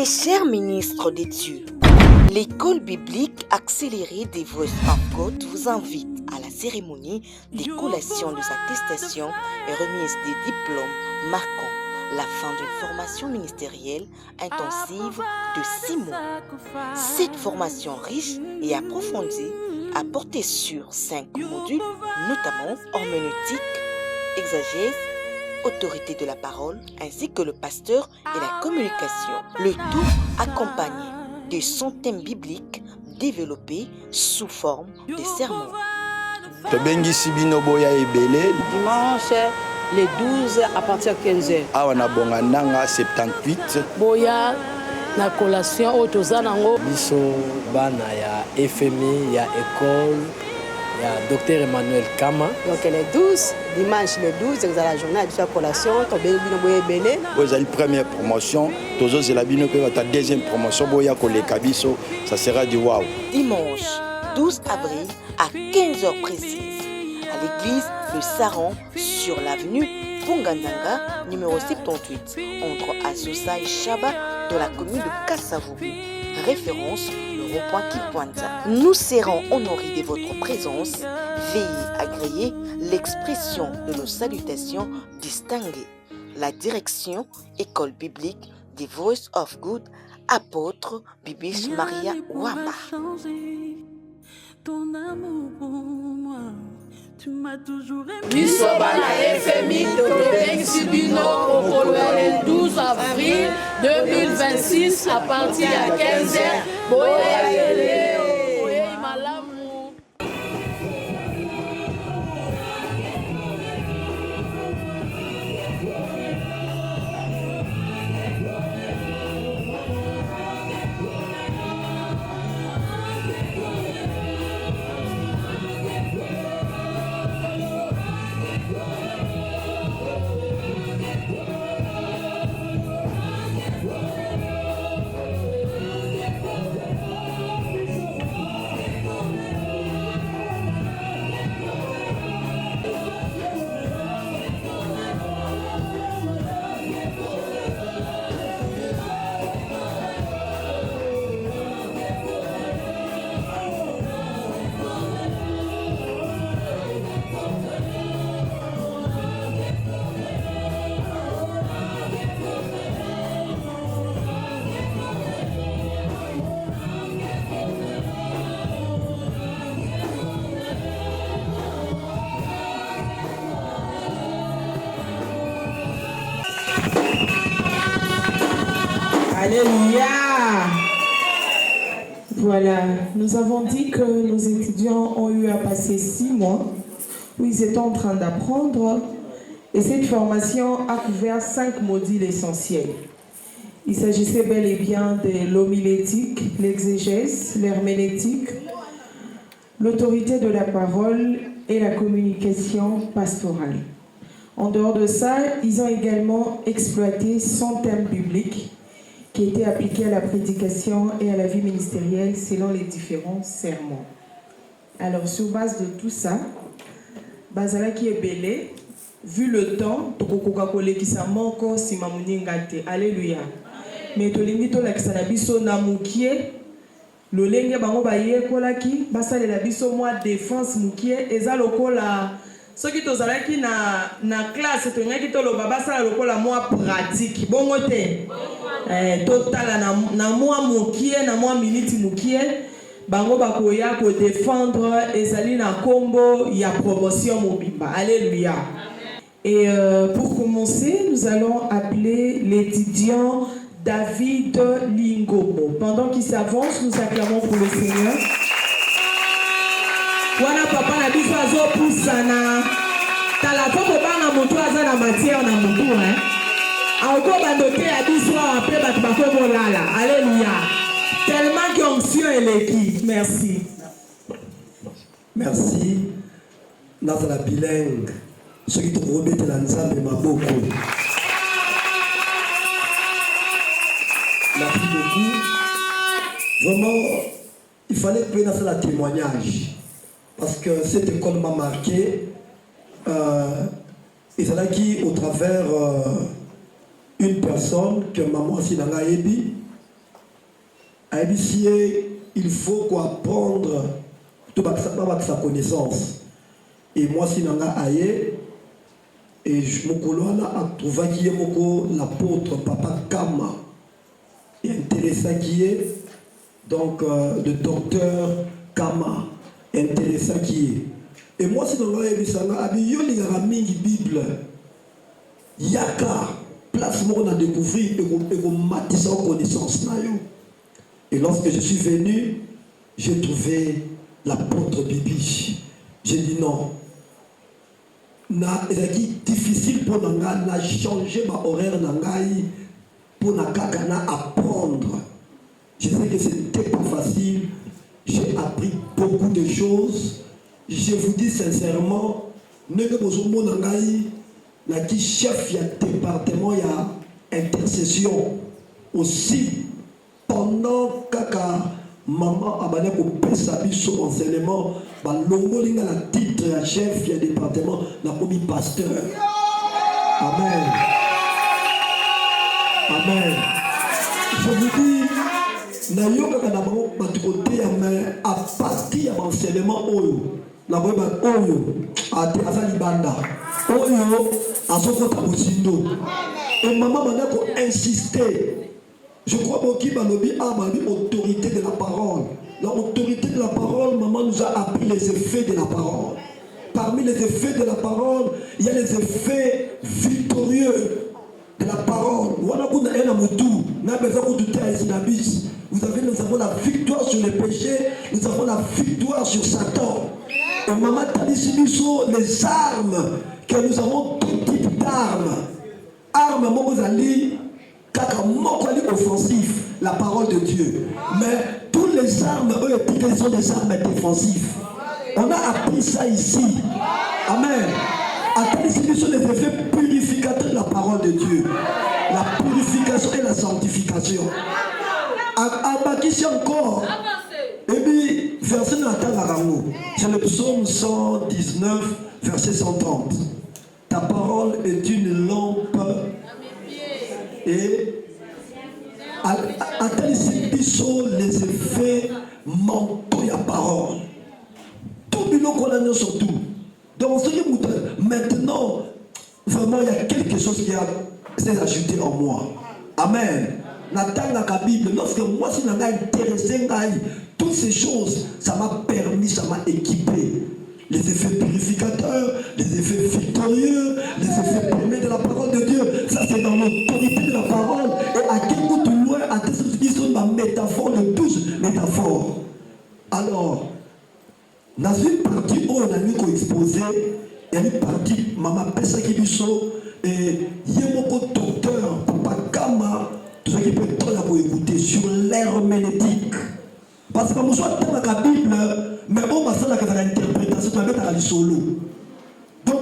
Très cher ministre des Dieux, l'école biblique accélérée des Voice of God vous invite à la cérémonie des collations des attestations et remise des diplômes marquant la fin d'une formation ministérielle intensive de 6 mois. Cette formation riche et approfondie a porté sur 5 modules, notamment herméneutique, exégèse, autorité de la parole, ainsi que le pasteur et la communication. Le tout accompagné de centaines bibliques développés sous forme de sermons. Dimanche, les 12 à partir de 15h. Awana bongananga 78. Boya na collation au tozanango. Biso bana ya FMI, ya école, ya Dr Emmanuel Kama. Donc les 12, dimanche le 12, c'est la journée de la collation, Vous avez la première promotion, tozo c'est la bino que ta deuxième promotion boya koleka biso, ça sera du waouh. Dimanche 12 avril à 15h précises à l'église Le Saran sur l'avenue Pongandanga numéro 78 entre Azusa et Chaba dans la commune de Kasavubu. Référence le rond-point Kipuanza. Nous serons honorés de votre présence. Veuillez agréer l'expression de nos salutations distinguées. La direction École biblique des Voice of God, apôtre Bibiche Maria Wamba. Ton amour pour moi, tu m'as toujours aimé. Biso bana FMI Totobeng Sibino au le 12 avril 2026 à partir de 15h. Alléluia. Voilà, nous avons dit que nos étudiants ont eu à passer 6 mois où ils étaient en train d'apprendre et cette formation a couvert 5 modules essentiels. Il s'agissait bel et bien de l'homilétique, l'exégèse, l'herméneutique, l'autorité de la parole et la communication pastorale. En dehors de ça, ils ont également exploité 100 thèmes bibliques qui étaient appliqués à la prédication et à la vie ministérielle selon les différents sermons. Alors, sur base de tout ça, Bazala qui est belé, vu le temps, Tokokoka qui sa moko simamuningate. Alléluia. Mais tolingi la kisanabiso namukie, le lenge bango baye kolaki, basale la biso moi défense mukie, eza lokola. Ce qui tozalaki na classe tongaki to lo baba sala lokola moi pratique bongo te total na moi mokie na moi minute mokie bango bakoya ko défendre ezali na kombo ya promotion mobimba. Alléluia. Et pour commencer, nous allons appeler l'étudiant David Lingomo. Pendant qu'il s'avance, nous acclamons pour le Seigneur. Wana papa na biso azo pusana tala foko bana mutu aza na matière na mutu auko bandote ya biso après batu bako lala. Alléluia. Tellement que onction eleki. Merci. Merci. Nazala bilingue. Ce qui te remet la nzambe maboko. Merci beaucoup. Vraiment, il fallait que nous fassions un témoignage. Parce que cette école m'a marqué. Et c'est là qui, au travers une personne que maman Sinanga Ebi, il faut apprendre tout sa connaissance. Et moi, si nanga aye, et je me colonne à trouver qui est l'apôtre Papa Kama, et intéressant qui est, donc le docteur Kama, intéressant qui est. Et moi, si nanga aye, bisanga, abiyo li mingi Bible, yaka, place moi on a découvert et qu'on matisse en connaissance. Et lorsque je suis venu, j'ai trouvé l'apôtre Bibi. J'ai dit non. C'est difficile pour nous de changer ma horaire pour nous apprendre. Je sais que ce n'était pas facile. J'ai appris beaucoup de choses. Je vous dis sincèrement, nous avons qui chef du département, il y a intercession aussi. Pendant que maman a bané ko pesa biso enseignement, ba longolinga la titre ya chef du département na komi pasteur. Amen. Amen. Je vous dis, na yoka kana bango batukote ya mais à partir de l'enseignement oyo, na koyeba oyo ate azali banda. Oyo azokota bosindo. Et maman m'a ko insister. Je crois que Balobi a l'autorité de la parole. L'autorité de la parole, maman nous a appris les effets de la parole. Parmi les effets de la parole, il y a les effets victorieux de la parole. Nous avons la victoire sur les péchés, nous avons la victoire sur Satan. Et maman t'a dit les armes, que nous avons tout type d'armes. Armes, maman vous allez. Offensif, la parole de Dieu. Mais toutes les armes, eux, sont des armes défensives. On a appris ça ici. Amen. Ici sont les effets purificateurs de la parole de Dieu. La purification et la sanctification. Ici encore. Et puis, verset c'est le psaume 119, verset 130. Ta parole est une lampe. Et les effets mentaux de la parole. Tout le monde surtout. Donc, maintenant, vraiment, il y a quelque chose qui s'est ajouté en moi. Amen. La Bible, lorsque moi, si je suis intéressé, toutes ces choses, ça m'a permis, ça m'a équipé. Les effets purificateurs, les effets victorieux, les effets permis de la parole de Dieu. Ça, c'est dans l'autorité de la parole. Et à quel bout de loin, à tes sont ma métaphore, le 12 métaphores. Alors, dans une partie où on a mis qu'on exposé, il y a une partie, maman Pessa Kibiso, et il y a beaucoup de docteurs, Papa Kama, tout ce qui peut être pour écouter sur l'herméneutique. Parce que nous sommes dans la Bible, mais on va faire l'interprétation, on va mettre à la solo. Donc,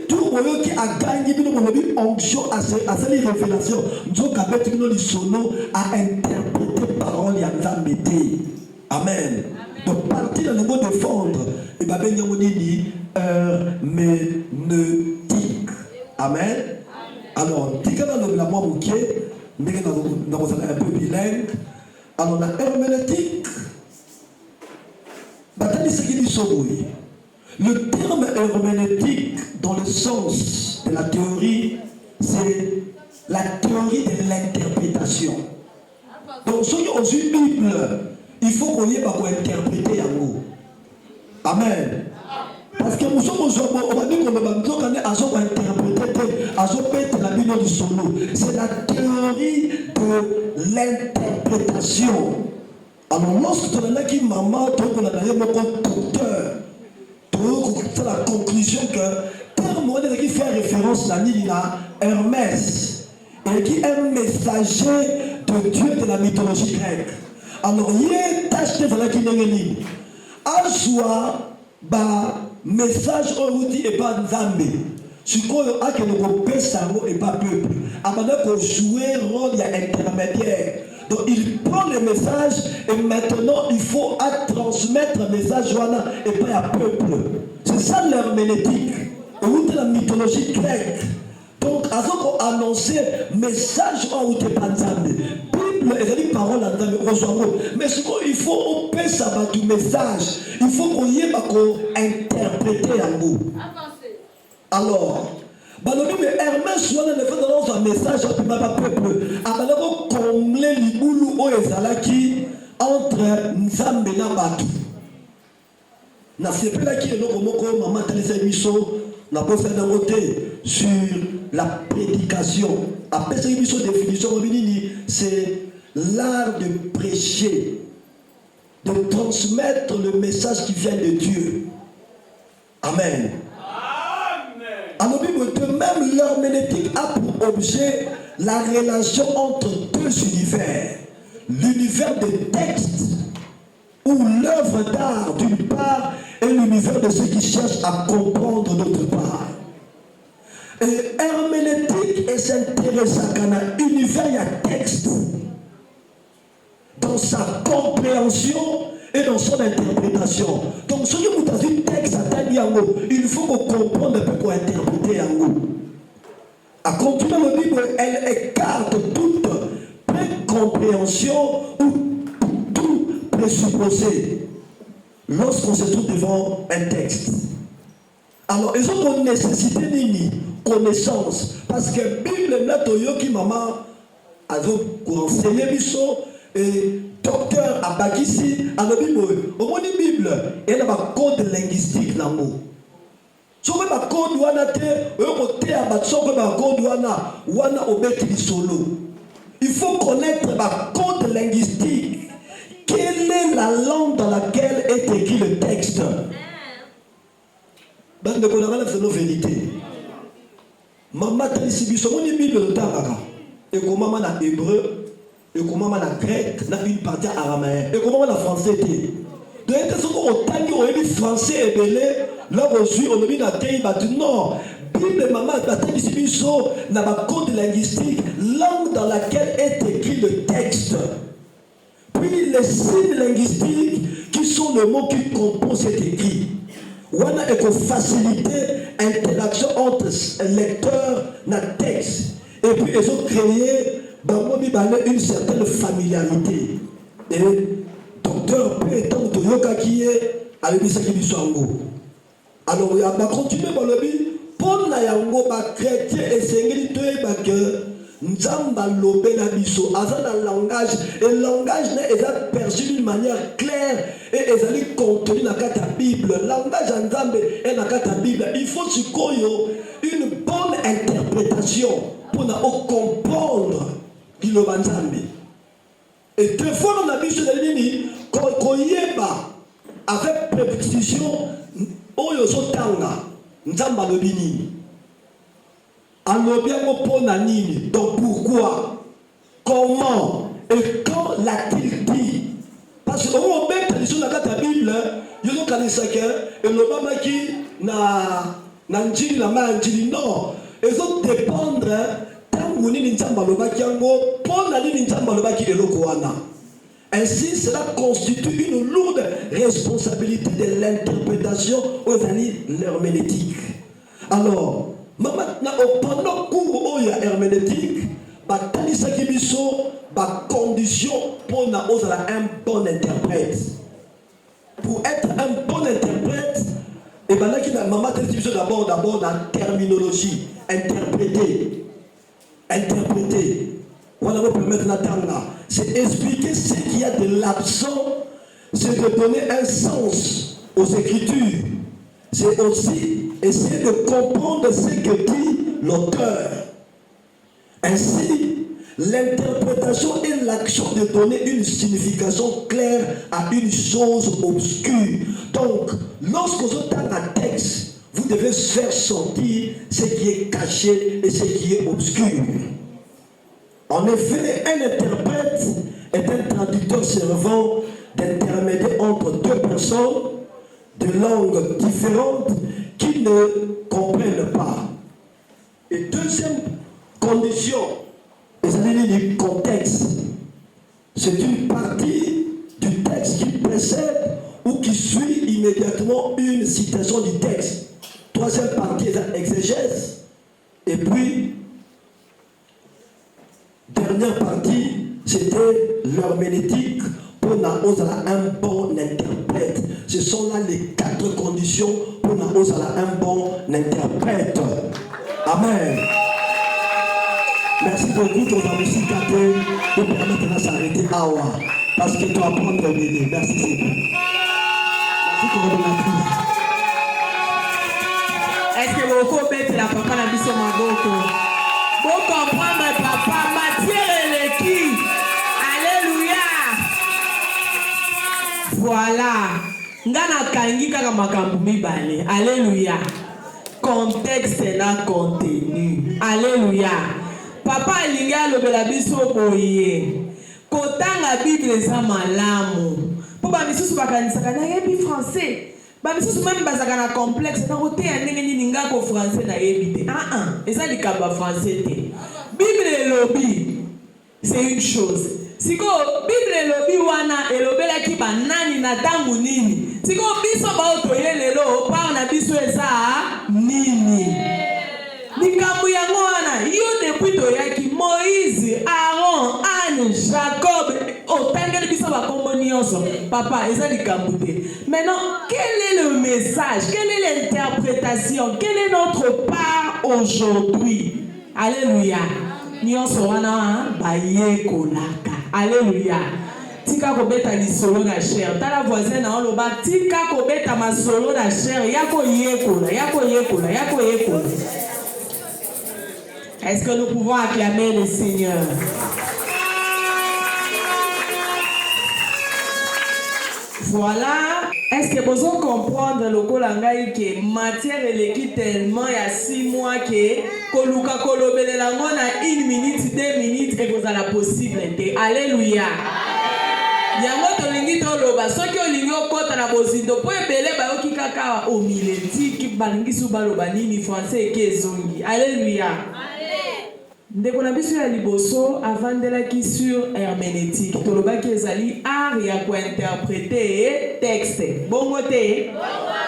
tout le monde qui a gagné une onction à ces révélations, nous avons mettre le solo à interpréter parole et à nous embêter. Amen. Donc, partir dans le mot défendre, et bien, il y a dit herméneutique. Amen. Alors, dis que dans la moi, ok, mais dans un peu bilingue. Alors la herméneutique, le terme herméneutique dans le sens de la théorie, c'est la théorie de l'interprétation. Donc ceux qui ont une Bible, il faut qu'on y ait pas pour interpréter en haut. Amen. Parce que nous sommes on va dire qu'on va interpréter la Bible du solo. C'est la théorie de l'interprétation. Alors lorsque tu as dit maman, tu as dit mon docteur, tu as la conclusion que terme qui fait référence à Hermès et qui est un messager de Dieu de la mythologie grecque. Alors il est tâché de la Guinée. À soi, message on dit et pas Nzambe. Si on a que nous pèsons et pas peuple. Avant de jouer rôle intermédiaire. Donc il prend le message et maintenant il faut transmettre le message et pas à peuple. C'est ça l'herméneutique. Ou de la mythologie grecque. Donc, à ce qu'on annonce message en ou pas Nzambe. Bible Bible est une parole à mais ce qu'il faut on peut savoir du message. Il faut qu'on y ait interpréter en goût. Alors, mais Hermès soit le fait dans un message à tout peuple. Alors combler les boulous au ezalaki entre Nzambe na Batu. Na sepela qui est le moko maman Talisa Miso na pas fait d'un côté sur la prédication. Après cette définition, c'est l'art de prêcher, de transmettre le message qui vient de Dieu. Amen. Alors, de même, l'herméneutique a pour objet la relation entre deux univers. L'univers des textes, ou l'œuvre d'art d'une part, et l'univers de ceux qui cherchent à comprendre d'autre part. Et herméneutique et s'intéresse à l'univers, il y a texte. Dans sa compréhension et dans son interprétation. Donc, ce que vous avez dit, texte à Tanyango, il faut qu'on comprenne un peu pour interpréter en haut. À continuer le Bible, elle écarte toute précompréhension ou tout présupposé lorsqu'on se trouve devant un texte. Alors, ils ont une nécessité de connaissance. Parce que la Bible, qui maman a enseigné et docteur Abakisi, à la Bible, au moins la Bible, il y a un code linguistique dans le mot. Si vous avez un code, vous avez un code, solo. Il faut connaître le code linguistique. Quelle est la langue dans laquelle est écrit le texte? Bande de Konamala, c'est nos vérités. Maman Talisi Biso, on est Bible de Taraka. Et comment on a hébreu, et comment on a grec, on a une partie araméenne, et comment on a français. Donc, est-ce qu'on a dit français et belé, là aussi, on a mis la terre, non. Bible, maman, Talisi Biso, n'a pas code linguistique, langue dans laquelle est écrit le texte. Puis les signes linguistiques qui sont les mots qui composent cet écrit. On a faciliter l'interaction entre lecteur et texte. Et puis ils ont créé une certaine familiarité. Et docteur peut être Toyoka qui est avec Bisaki Biswango. Alors il y a continué par le but pour la yango chrétien et seigneur que Nzamba lobela biso azana langage et le langage est perçu d'une manière claire et est contenu dans la Bible. Langage Nzambe est dans la Bible. Il faut une bonne interprétation pour comprendre le Nzambe. Et deux fois on a vu sur la ligne qu'on y est pas avec précision oyo sotanga Nzamba lobini. Alors bien donc pourquoi, comment et quand l'a-t-il dit? Parce que on met tradition dans la Bible, il y a et le maman qui n'a dit la main dit non, ils ont dépendre tant que ni n'importe lobaki yango pour la ni n'importe lobaki elokoana. Ainsi, cela constitue une lourde responsabilité de l'interprétation aux années l'herméneutique. Alors maintenant, pendant cours où il y a herméneutique, Talisa Kibiso, condition pour un bon interprète. Pour être un bon interprète, et bien là, maman Talisa d'abord la terminologie, interpréter. Voilà, vous permettre d'attendre. C'est expliquer ce qu'il y a de l'absent, c'est de donner un sens aux Écritures. C'est aussi essayer de comprendre ce que dit l'auteur. Ainsi, l'interprétation est l'action de donner une signification claire à une chose obscure. Donc, lorsque vous entendez un texte, vous devez faire sortir ce qui est caché et ce qui est obscur. En effet, un interprète est un traducteur servant d'intermédiaire entre deux personnes de langues différentes qui ne comprennent pas. Et deuxième condition, c'est-à-dire du contexte. C'est une partie du texte qui précède ou qui suit immédiatement une citation du texte. Troisième partie est l'exégèse. Et puis, dernière partie, c'était l'herméneutique pour un bon interprète. Ce sont là les 4 conditions pour un bon interprète. Amen. Merci beaucoup pour la musique de permettre de s'arrêter à Awa. Parce que tu vas prendre le bébé. Merci beaucoup. Merci coordonnatrice. Est-ce que vous comprenez la papa la mission Maboko? Vous comprenez papa matière et l'équipe. Alléluia. Voilà. Ngana kangi kaka makambu mibale. Alléluia. Contexte na contenu. Alléluia. Papa alingi alobela biso boye. Kotanga Bible eza malamu. Po ba misusu bakanisaka na yebi français. Ba misusu même bazaka na complexe na kote ya ndenge nini ngako français na yebi te. Eza likaba français te. Bible elobi c'est une chose. Siko Bible elobi wana elobelaki banani na tangu nini. Siko biso ba otoye lelo par na biso eza nini. Likambu yango wana yo depuis toyaki Moïse, Aaron, Anne, Jacob, otangeli biso ba kombo nyonso. Papa, eza likambu te. Maintenant, quel est le message? Quelle est l'interprétation? Quelle est notre part aujourd'hui? Alléluia. Nyonso wana baye kolaka. Alléluia. Tika kobeta lisolo na chair. Tala voisin na oloba tika kobeta masolo na chair. Yako yekola, yako yekola, yako yekola. Est-ce que nous pouvons acclamer le Seigneur? Voilà. Est-ce que vous comprendre le kolangai que matière eleki tellement il y a 6 mois que koluka kolobele la ngona 1 minute 2 minutes et vous a la possible. Alléluia. Yango tolingi toloba soki olingi okota na bozindo po ebele bayoki kaka omileti ki balingi su baloba nini français ekezongi. Alléluia. Ndeko na biso ya liboso avandelaki sur herméneutique. Tolobaki ezali art ya ko interpréter texte. Bongo te.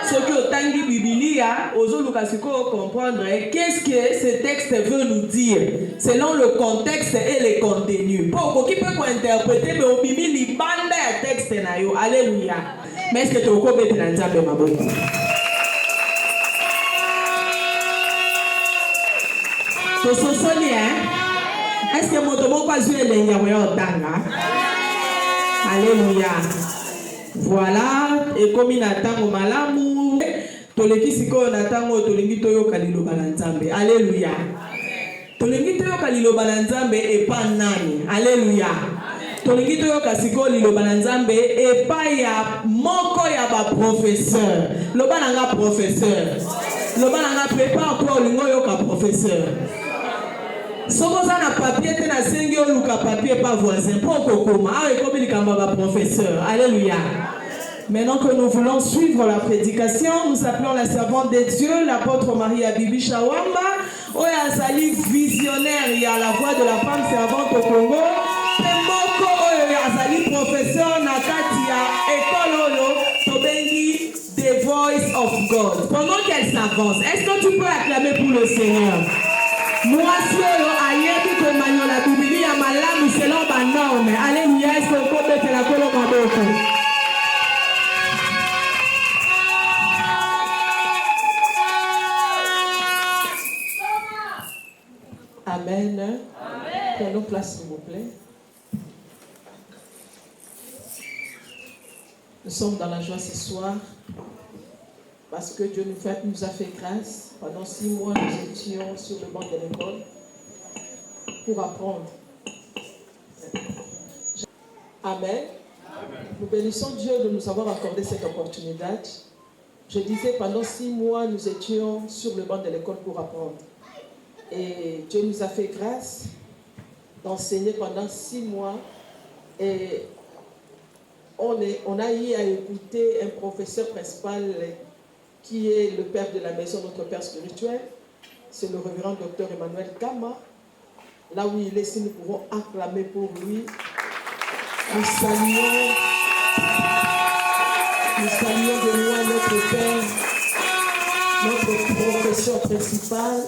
Soki otangi Biblia, ozoluka siko comprendre qu'est-ce que ce texte veut nous dire selon le contexte et le contenu. Pour qui peut interpréter mais obimi libanda ya texte na yo. Alléluia. Mais est-ce que toko bete na nzambe maboko? Est-ce que mon tomo pas joué les Tanga? Alléluia. Voilà. Et comme il attend au malamu, toleki siko natango tolingi toyo kalilo balanzambe. Alléluia. Tolingi toyo kalilo balanzambe et pas nani. Alléluia. Tolingi toyo kasiko lilo balanzambe et pas ya moko ya ba professeur. Loba nanga professeur. Loba nanga prépare-toi olingo yo ka professeur. Soko za na papier te na sengi oluka papier pas voisin pour kokoma comme il kamba professeur. Alléluia. Maintenant que nous voulons suivre la prédication, nous appelons la servante de Dieu, l'apôtre Marie Bibi Shawamba, oya azali visionnaire, il y a la voix de la femme servante au Congo. Pemboko oya azali professeur na kati ya école olo tobengi The Voice of God. Pendant qu'elle s'avance, est-ce que tu peux acclamer pour le Seigneur? Moi, si on ayebi que manyo la Bible ya malamu selon ba norme. Alléluia, est-ce qu'on peut mettre la colonne en boko? Amen. Prenons place, s'il vous plaît. Nous sommes dans la joie ce soir parce que Dieu nous a fait grâce. Pendant 6 mois, nous étions sur le banc de l'école pour apprendre. Amen. Nous bénissons Dieu de nous avoir accordé cette opportunité. Je disais, pendant 6 mois, nous étions sur le banc de l'école pour apprendre. Et Dieu nous a fait grâce d'enseigner pendant 6 mois. Et on a eu à écouter un professeur principal qui est le père de la maison, notre père spirituel. C'est le révérend docteur Emmanuel Kama. Là où il est, si nous pouvons acclamer pour lui. Nous saluons de loin notre père, notre professeur principal.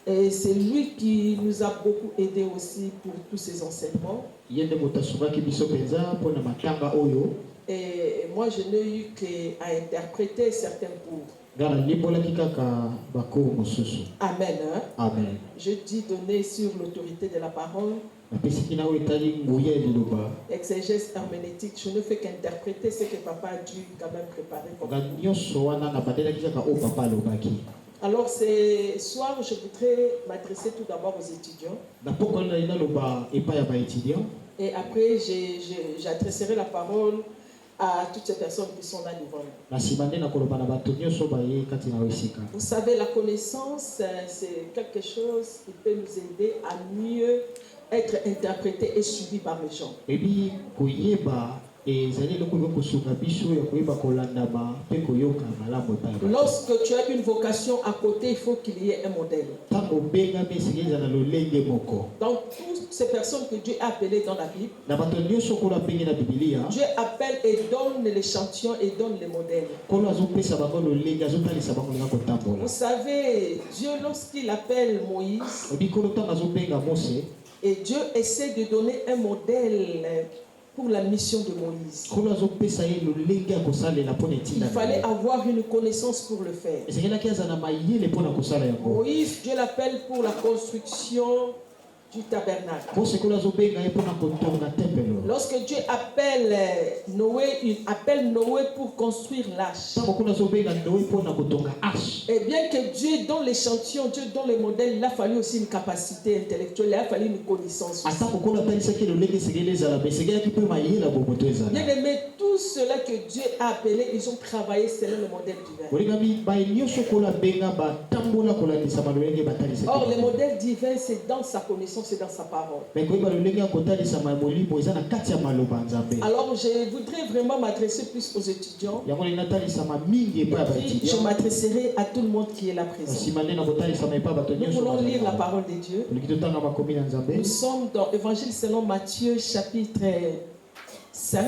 Et c'est lui qui nous a beaucoup aidé aussi pour tous ces enseignements. Et moi, je n'ai eu qu'à interpréter certains cours. Amen. Hein? Amen. Je dis donner sur l'autorité de la parole. Exégèse herméneutique, je ne fais qu'interpréter ce que papa a dû quand même préparer. Alors ce soir, je voudrais m'adresser tout d'abord aux étudiants. Et après, j'adresserai la parole à toutes ces personnes qui sont là devant nous. Vous savez, la connaissance, c'est quelque chose qui peut nous aider à mieux être interprété et suivi par les gens. Lorsque tu as une vocation à côté, il faut qu'il y ait un modèle. Dans toutes ces personnes que Dieu a appelées dans la Bible, Dieu appelle et donne l'échantillon et donne les modèles. Vous savez, Dieu, lorsqu'il appelle Moïse, et Dieu essaie de donner un modèle pour la mission de Moïse. Il fallait avoir une connaissance pour le faire. Moïse, Dieu l'appelle pour la construction du tabernacle. Lorsque Dieu appelle Noé, il appelle Noé pour construire l'arche. Et bien que Dieu donne l'échantillon, Dieu donne les modèles, il a fallu aussi une capacité intellectuelle, il a fallu une connaissance. Bien aimé, tout cela que Dieu a appelé, ils ont travaillé selon le modèle divin. Or, le modèle divin, c'est dans sa connaissance, c'est dans sa parole. Alors, je voudrais vraiment m'adresser plus aux étudiants. Et puis, je m'adresserai à tout le monde qui est là présent. Nous voulons lire la parole de Dieu. Nous sommes dans Évangile selon Matthieu, chapitre 5.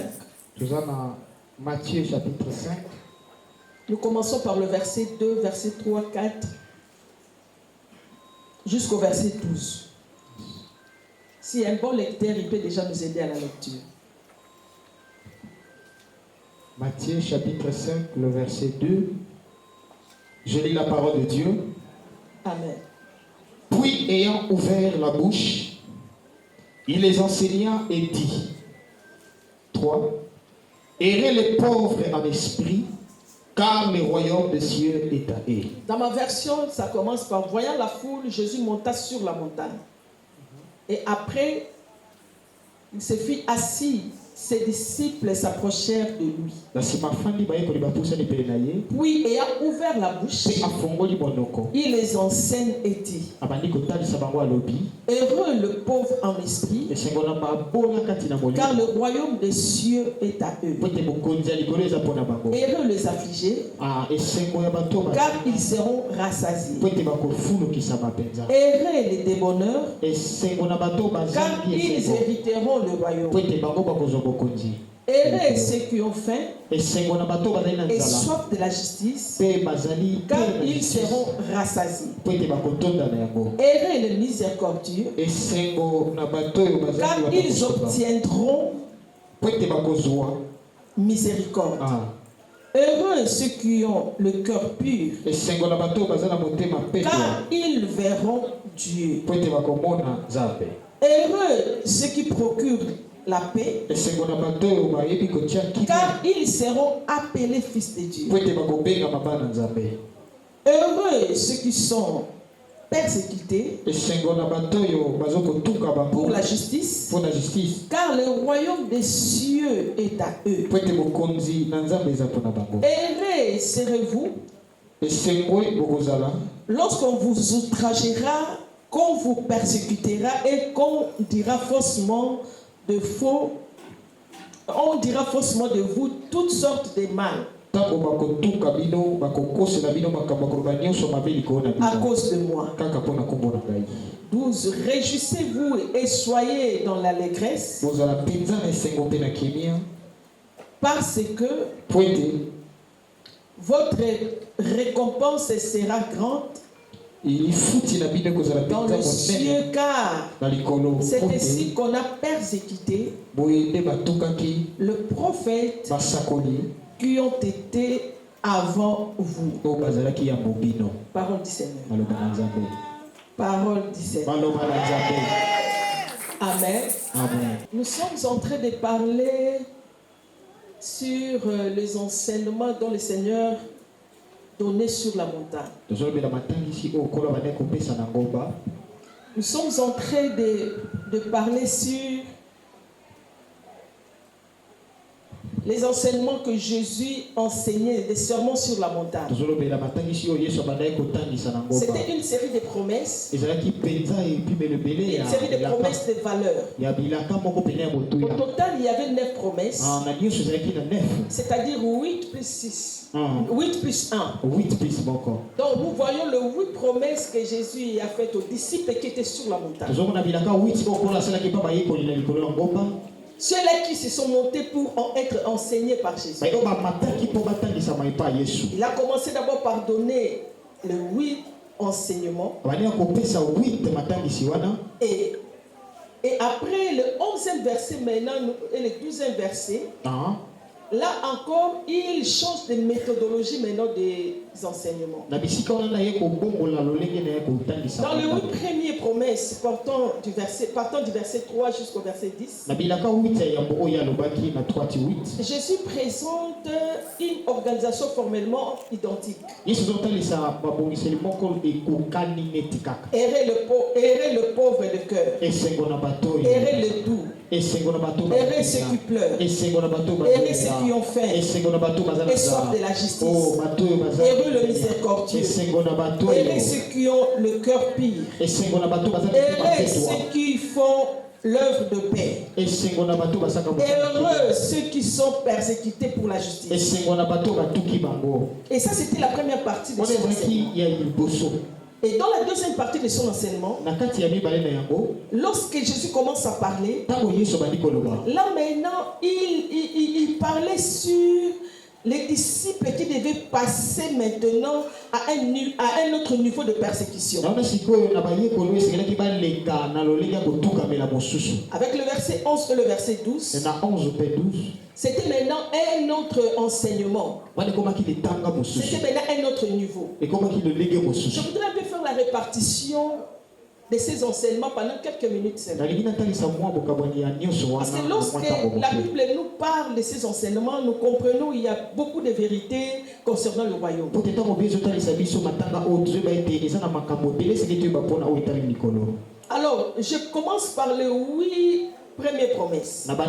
Matthieu, chapitre 5. Nous commençons par le verset 2, verset 3, 4, jusqu'au verset 12. Si un bon lecteur, il peut déjà nous aider à la lecture. Matthieu chapitre 5, le verset 2. Je lis la parole de Dieu. Amen. Puis, ayant ouvert la bouche, il les enseigna et dit, 3. Errez les pauvres en esprit, car le royaume des cieux est à eux. Dans ma version, ça commence par, voyant la foule, Jésus monta sur la montagne. Et après, il se fit assis. Ses disciples s'approchèrent de lui. Puis, ayant ouvert la bouche, il les enseigne et dit, heureux le pauvre en esprit, car le royaume des cieux est à eux. Heureux les affligés, car ils seront rassasiés. Heureux les débonneurs, car ils hériteront le royaume. Heureux ceux qui ont faim et soif de la justice, car ils seront rassasiés. Heureux les miséricordieux, car ils obtiendront miséricorde. Heureux ceux qui ont le cœur pur, car ils verront Dieu. Heureux ceux qui procurent la paix, car ils seront appelés fils de Dieu. Heureux ceux qui sont persécutés pour la justice, car le royaume des cieux est à eux. Heureux serez-vous lorsqu'on vous outragera, qu'on vous persécutera et qu'on dira faussement de vous toutes sortes de mal à cause de moi. 12. Réjouissez-vous et soyez dans l'allégresse, parce que votre récompense sera grande, dans le cieux, car c'est ainsi qu'on a persécuté le prophète qui ont été avant vous. Parole du Seigneur. Parole du Seigneur. Amen. Amen. Nous sommes en train de parler sur les enseignements dont le Seigneur donnait sur la montagne. Nous sommes en train de parler sur les enseignements que Jésus enseignait, les sermons sur la montagne. C'était une série de promesses, une série de promesses de valeurs. Au total, il y avait 9 promesses, c'est-à-dire 8 plus 6. 8 plus 1. Donc nous voyons les 8 promesses que Jésus a faites aux disciples qui étaient sur la montagne. Ceux-là qui se sont montés pour être enseignés par Jésus. Il a commencé d'abord par donner les 8 enseignements. Et après le 11e verset maintenant et le 12e verset, là encore, il change de méthodologie maintenant des enseignements. Dans les 8 premières promesses partant du verset 3 jusqu'au verset 10, Jésus présente une organisation formellement identique. Errer le pauvre de cœur, errer le doux, errer ceux qui pleurent, errer ceux qui ont faim et soif de la justice, errer le miséricordieux, errer ceux qui ont le cœur pire, errer ceux qui font l'œuvre de paix, heureux ceux qui sont persécutés pour la justice. Et ça, c'était la première partie de son enseignement. Et dans la deuxième partie de son enseignement, lorsque Jésus commence à parler, là maintenant, il parlait sur les disciples qui devaient passer maintenant à un autre niveau de persécution. Avec le verset 11 et le verset 12, c'était maintenant un autre enseignement. C'était maintenant un autre niveau. Je voudrais un peu faire la répartition de ces enseignements pendant quelques minutes seulement. Parce que lorsque la Bible nous parle de ces enseignements, nous comprenons qu'il y a beaucoup de vérités concernant le royaume. Alors, je commence par les 8 premières promesses. Dans les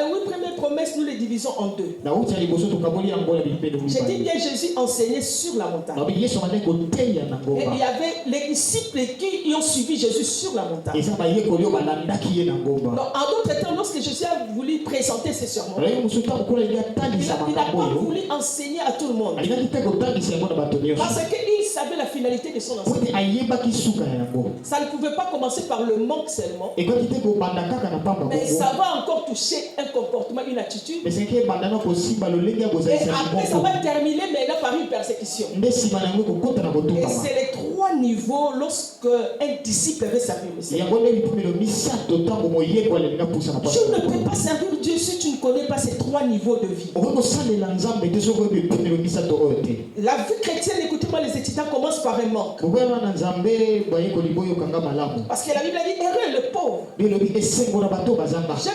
8 premières promesses, nous les divisons en 2. J'ai dit bien Jésus enseignait sur la montagne. Et il y avait les disciples qui ont suivi Jésus sur la montagne. Donc, en d'autres temps, lorsque Jésus a voulu présenter ses sermons, il n'a pas voulu enseigner à tout le monde. Parce qu'il savait la finalité de son enseignement. Ça ne pouvait pas commencer par le manque seulement. Mais ça va encore toucher un comportement, une attitude. Et après, ça va terminer maintenant par une persécution. Et c'est les 3 niveaux lorsque un disciple veut servir le Seigneur. Tu ne peux pas servir Dieu si tu ne connais pas ces 3 niveaux de vie. La vie chrétienne, écoutez-moi les étudiants, commence par un manque. Parce que la Bible a dit errer le pauvre. J'aime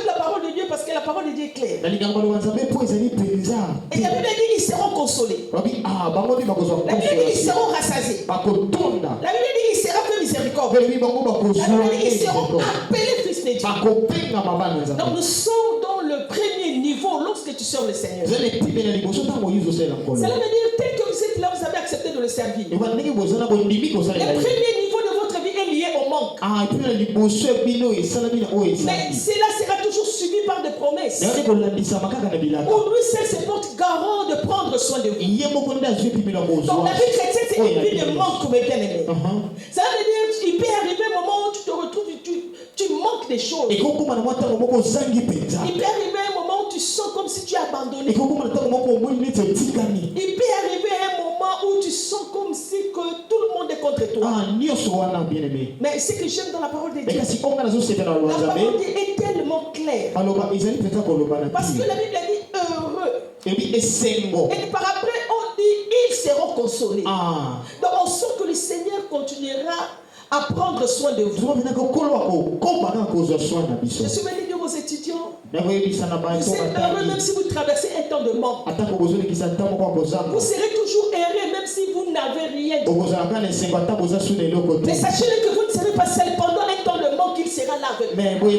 la parole de Dieu parce que la parole de Dieu est claire. Et la Bible dit ils seront consolés. La Bible dit ils seront rassasiés. La Bible dit ils seront fait miséricorde. La Bible dit ils seront appelés fils de Dieu. Donc nous sommes dans le premier niveau lorsque tu sers le Seigneur. Cela veut dire tel que vous êtes là, vous avez accepté de le servir. Le premier niveau de votre vie est lié au manque. Mais cela sera toujours suivi par des promesses. Pour lui seul se porte garant de prendre soin de vous. Donc la vie chrétienne, c'est une vie de manque, comme bien aimé. Ça veut dire qu'il peut arriver un moment où tu te retrouves, tu manques des choses. Il peut arriver un moment où tu tu sens comme si tu es abandonné. Et comment le temps où il est petit gami. Il peut arriver un moment où tu sens comme si que tout le monde est contre toi. Ah, ni au soir bien aimé. Mais ce que j'aime dans la parole de Dieu, Mais si on a la société dans le la parole de Dieu est tellement claire. Parce que la Bible dit heureux. Et par après, on dit ils seront consolés. Ah. Donc on sent que le Seigneur continuera à prendre soin de vous. Je suis venu dire aux étudiants, vous êtes heureux même si vous traversez un temps de manque. Vous serez toujours heureux même si vous n'avez rien. Mais sachez que vous ne serez pas seul pendant un temps de manque, il sera là avec vous.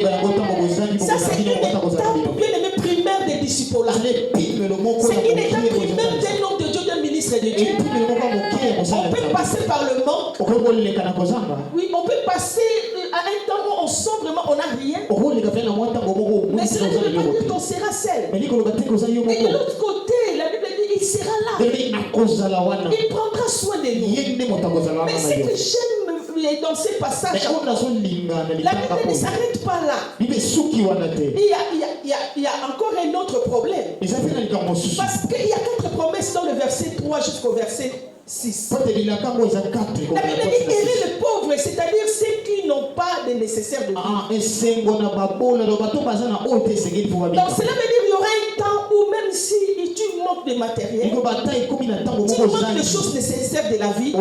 Ça c'est une étape bien aimée primaire des disciples. C'est une étape primaire d'un homme de Dieu, d'un ministre de Dieu. On peut passer par le manque. Oui, on peut passer à un temps où on sent vraiment on n'a rien. Mais cela ne veut pas dire qu'on sera seul. Et de l'autre côté, la Bible dit il sera là. Il prendra soin de nous. Mais ce que j'aime dans ces passages, la Bible ne s'arrête pas là. Il y a encore un autre problème. Parce qu'il y a 4 promesses dans le verset 3 jusqu'au verset 6. La Bible dit aimer les pauvres, c'est-à-dire ceux qui n'ont pas de nécessaire de vie. Donc cela veut dire qu'il y aura un temps où même si tu manques de matériel, tu manques de choses nécessaires de la vie,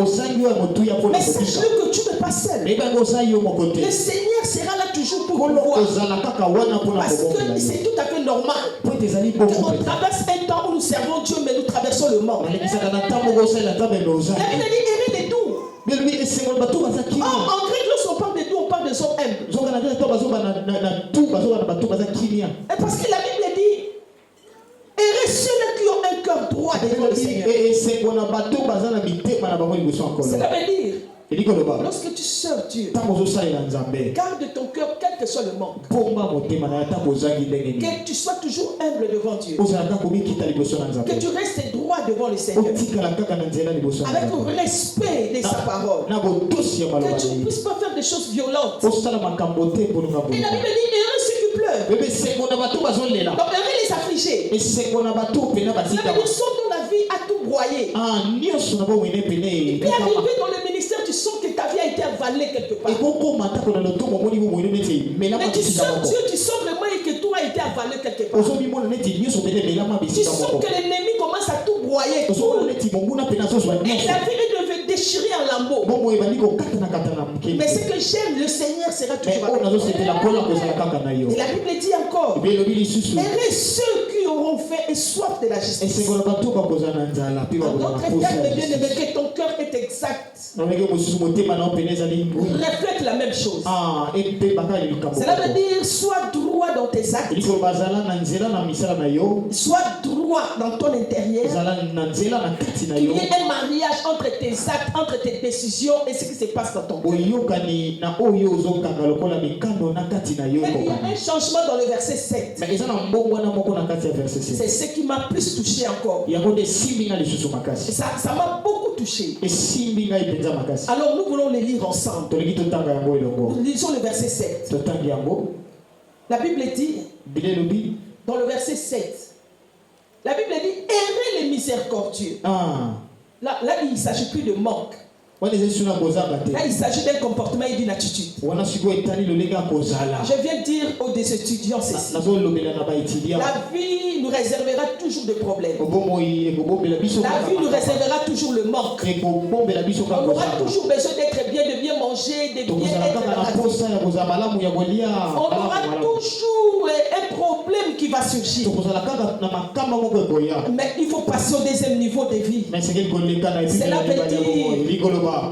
mais sache-le que tu n'es pas seul. Le Seigneur sera là toujours pour vous voir. Parce que c'est tout à fait normal. On traverse un temps où nous servons Dieu, mais nous traversons le monde. La Bible dit aimer les doux. En grec, lorsqu'on parle de doux, on parle de gens humbles. Parce que la Bible dit heureux ceux qui ont un cœur droit devant le Seigneur. Cela veut dire lorsque tu sers Dieu, garde ton cœur quel que soit le manque. Que tu sois toujours humble devant Dieu. Que tu restes droit devant le Seigneur. Avec le respect de sa parole. Que tu ne puisses pas faire des choses violentes. Et la Bible dit heureux ceux qui pleurent. Donc heureux les affligés. La Bible dit sont dans la vie à tout broyer. Il peut arriver dans le ministère, tu sens que ta vie a été avalée quelque part. Mais tu sens Dieu, tu sens vraiment que tout a été avalé quelque part. Tu sens que l'ennemi commence à tout broyer. Et la vie devait déchirer en lambeaux. Mais ce que j'aime, le Seigneur sera toujours avec toi. Et la Bible dit encore, heureux ceux qui auront fait et soif de la justice. En d'autres termes, bien aimé, que ton cœur est exact. Reflète la même chose. Cela veut dire sois droit dans tes actes. Sois droit dans ton intérieur. Il y ait un mariage entre tes actes, entre tes décisions et ce qui se passe dans ton cœur. Mais il y a un changement dans le verset 7. C'est ce qui m'a plus touché encore. Ça m'a beaucoup touché. Alors nous voulons les lire ensemble. Nous lisons le verset 7. La Bible dit, dans le verset 7, la Bible dit, aimez les miséricordieux. Là, il ne s'agit plus de manque. Là, il s'agit d'un comportement et d'une attitude. Je viens dire aux des étudiants ceci. La vie nous réservera toujours des problèmes. La vie nous réservera toujours le manque. On aura toujours besoin d'être bien, de bien manger, de bien être dans la vie. On aura toujours un problème qui va surgir. Mais il faut passer au deuxième niveau de vie. Cela veut dire,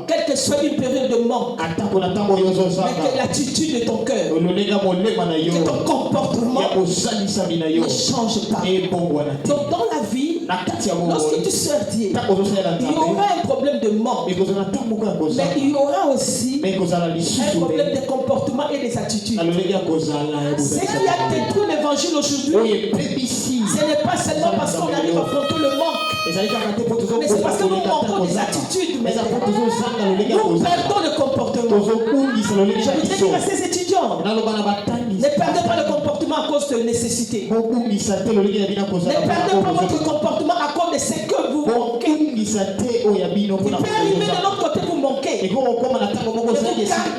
quelle que soit une période de manque, mais que l'attitude de ton cœur, que ton comportement ne change pas. Donc dans la vie, lorsque tu sers Dieu, il y aura un problème de manque, mais il y aura aussi un problème de comportement et des attitudes. Ce qui a détruit l'évangile aujourd'hui, ce n'est pas seulement parce qu'on arrive à affronter le manque, mais c'est parce que nous manquons des attitudes. Nous perdons le comportement. Je voudrais dire à ces étudiants, ne perdez pas le comportement. à cause de nécessité. Ne perdez pas votre comportement à cause de ce que vous manquez. Il peut arriver de l'autre côté, vous manquez. Et vous gardez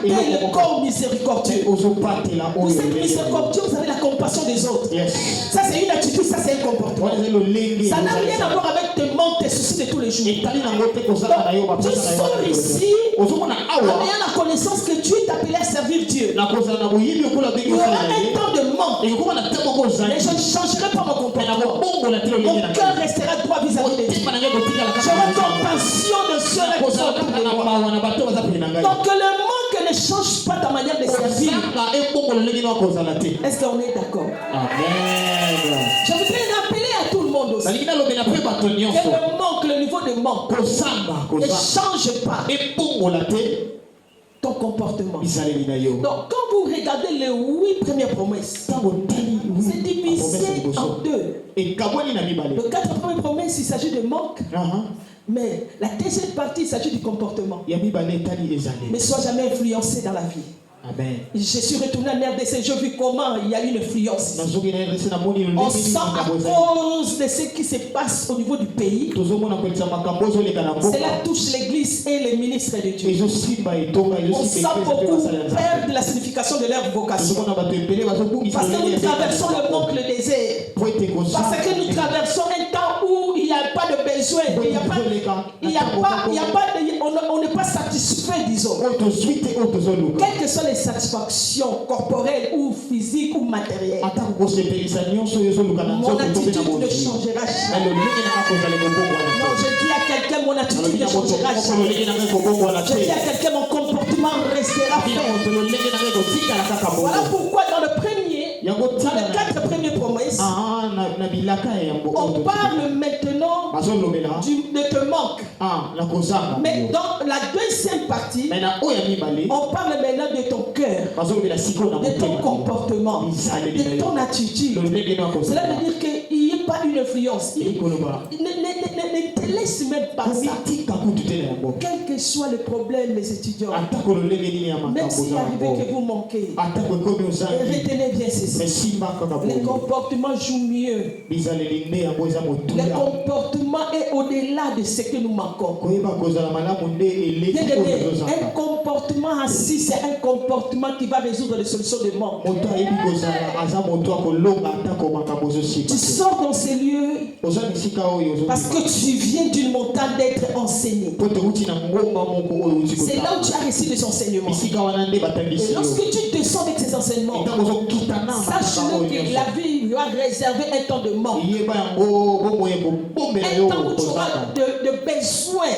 le corps miséricordieux. Vous êtes miséricordieux, vous avez la compassion des autres. Ça c'est une attitude, ça c'est un comportement. Ça n'a rien à voir avec tes manques, tes soucis de tous les jours. Donc, tu sors ici en ayant la connaissance que tu es appelé à servir Dieu. Il y aura un temps de manque. Mais je ne changerai pas mon comportement. Mon cœur restera droit vis-à-vis de Dieu. J'aurai compassion de ceux qui sont autour de moi. Donc le manque ne change pas ta manière de servir. Est-ce qu'on est d'accord? Amen. Je voudrais rappeler à tout le monde aussi que le manque, le niveau de manque ne change pas ton comportement. Donc quand vous regardez les 8 premières promesses, c'est divisé en 2. Les 4 premières promesses, il s'agit de manque. Mais la deuxième partie, il s'agit du comportement. Mais sois jamais influencé dans la vie. Amen. Je suis retourné en RDC, je vis comment il y a une influence. On sent à cause de ce qui se passe au niveau du pays. Cela touche l'église et les ministres de Dieu. On sent beaucoup perdre la signification de leur vocation. Parce que nous traversons le manque, le désert. Parce que nous traversons un temps où il n'y a pas de besoin. On n'est pas satisfait, disons. Quelles que soient les satisfactions corporelles ou physiques ou matérielles, mon attitude ne changera jamais. Non, je dis à quelqu'un, mon attitude ne changera jamais. Je dis à quelqu'un, mon comportement restera ferme. Voilà pourquoi dans le premier, dans les 4 premières promesses, on parle maintenant de te manque. Mais dans la deuxième partie, on parle maintenant de ton cœur, de ton comportement, de ton attitude. Cela veut dire qu'il n'y a pas une influence. Ne te laisse même pas ça. Quel que soit le problème, les étudiants, même s'il arrive que vous manquez, retenez bien ceci. Le comportement joue mieux. Le comportement est au-delà de ce que nous manquons. Un comportement assis, c'est un comportement qui va résoudre les solutions de manque. Tu sors dans ces lieux parce que tu viens d'une montagne d'être enseigné. C'est là où tu as reçu des enseignements. Et lorsque tu descends avec ces enseignements, sache-le que la vie va réserver un temps de manque. Un temps où tu auras de besoin.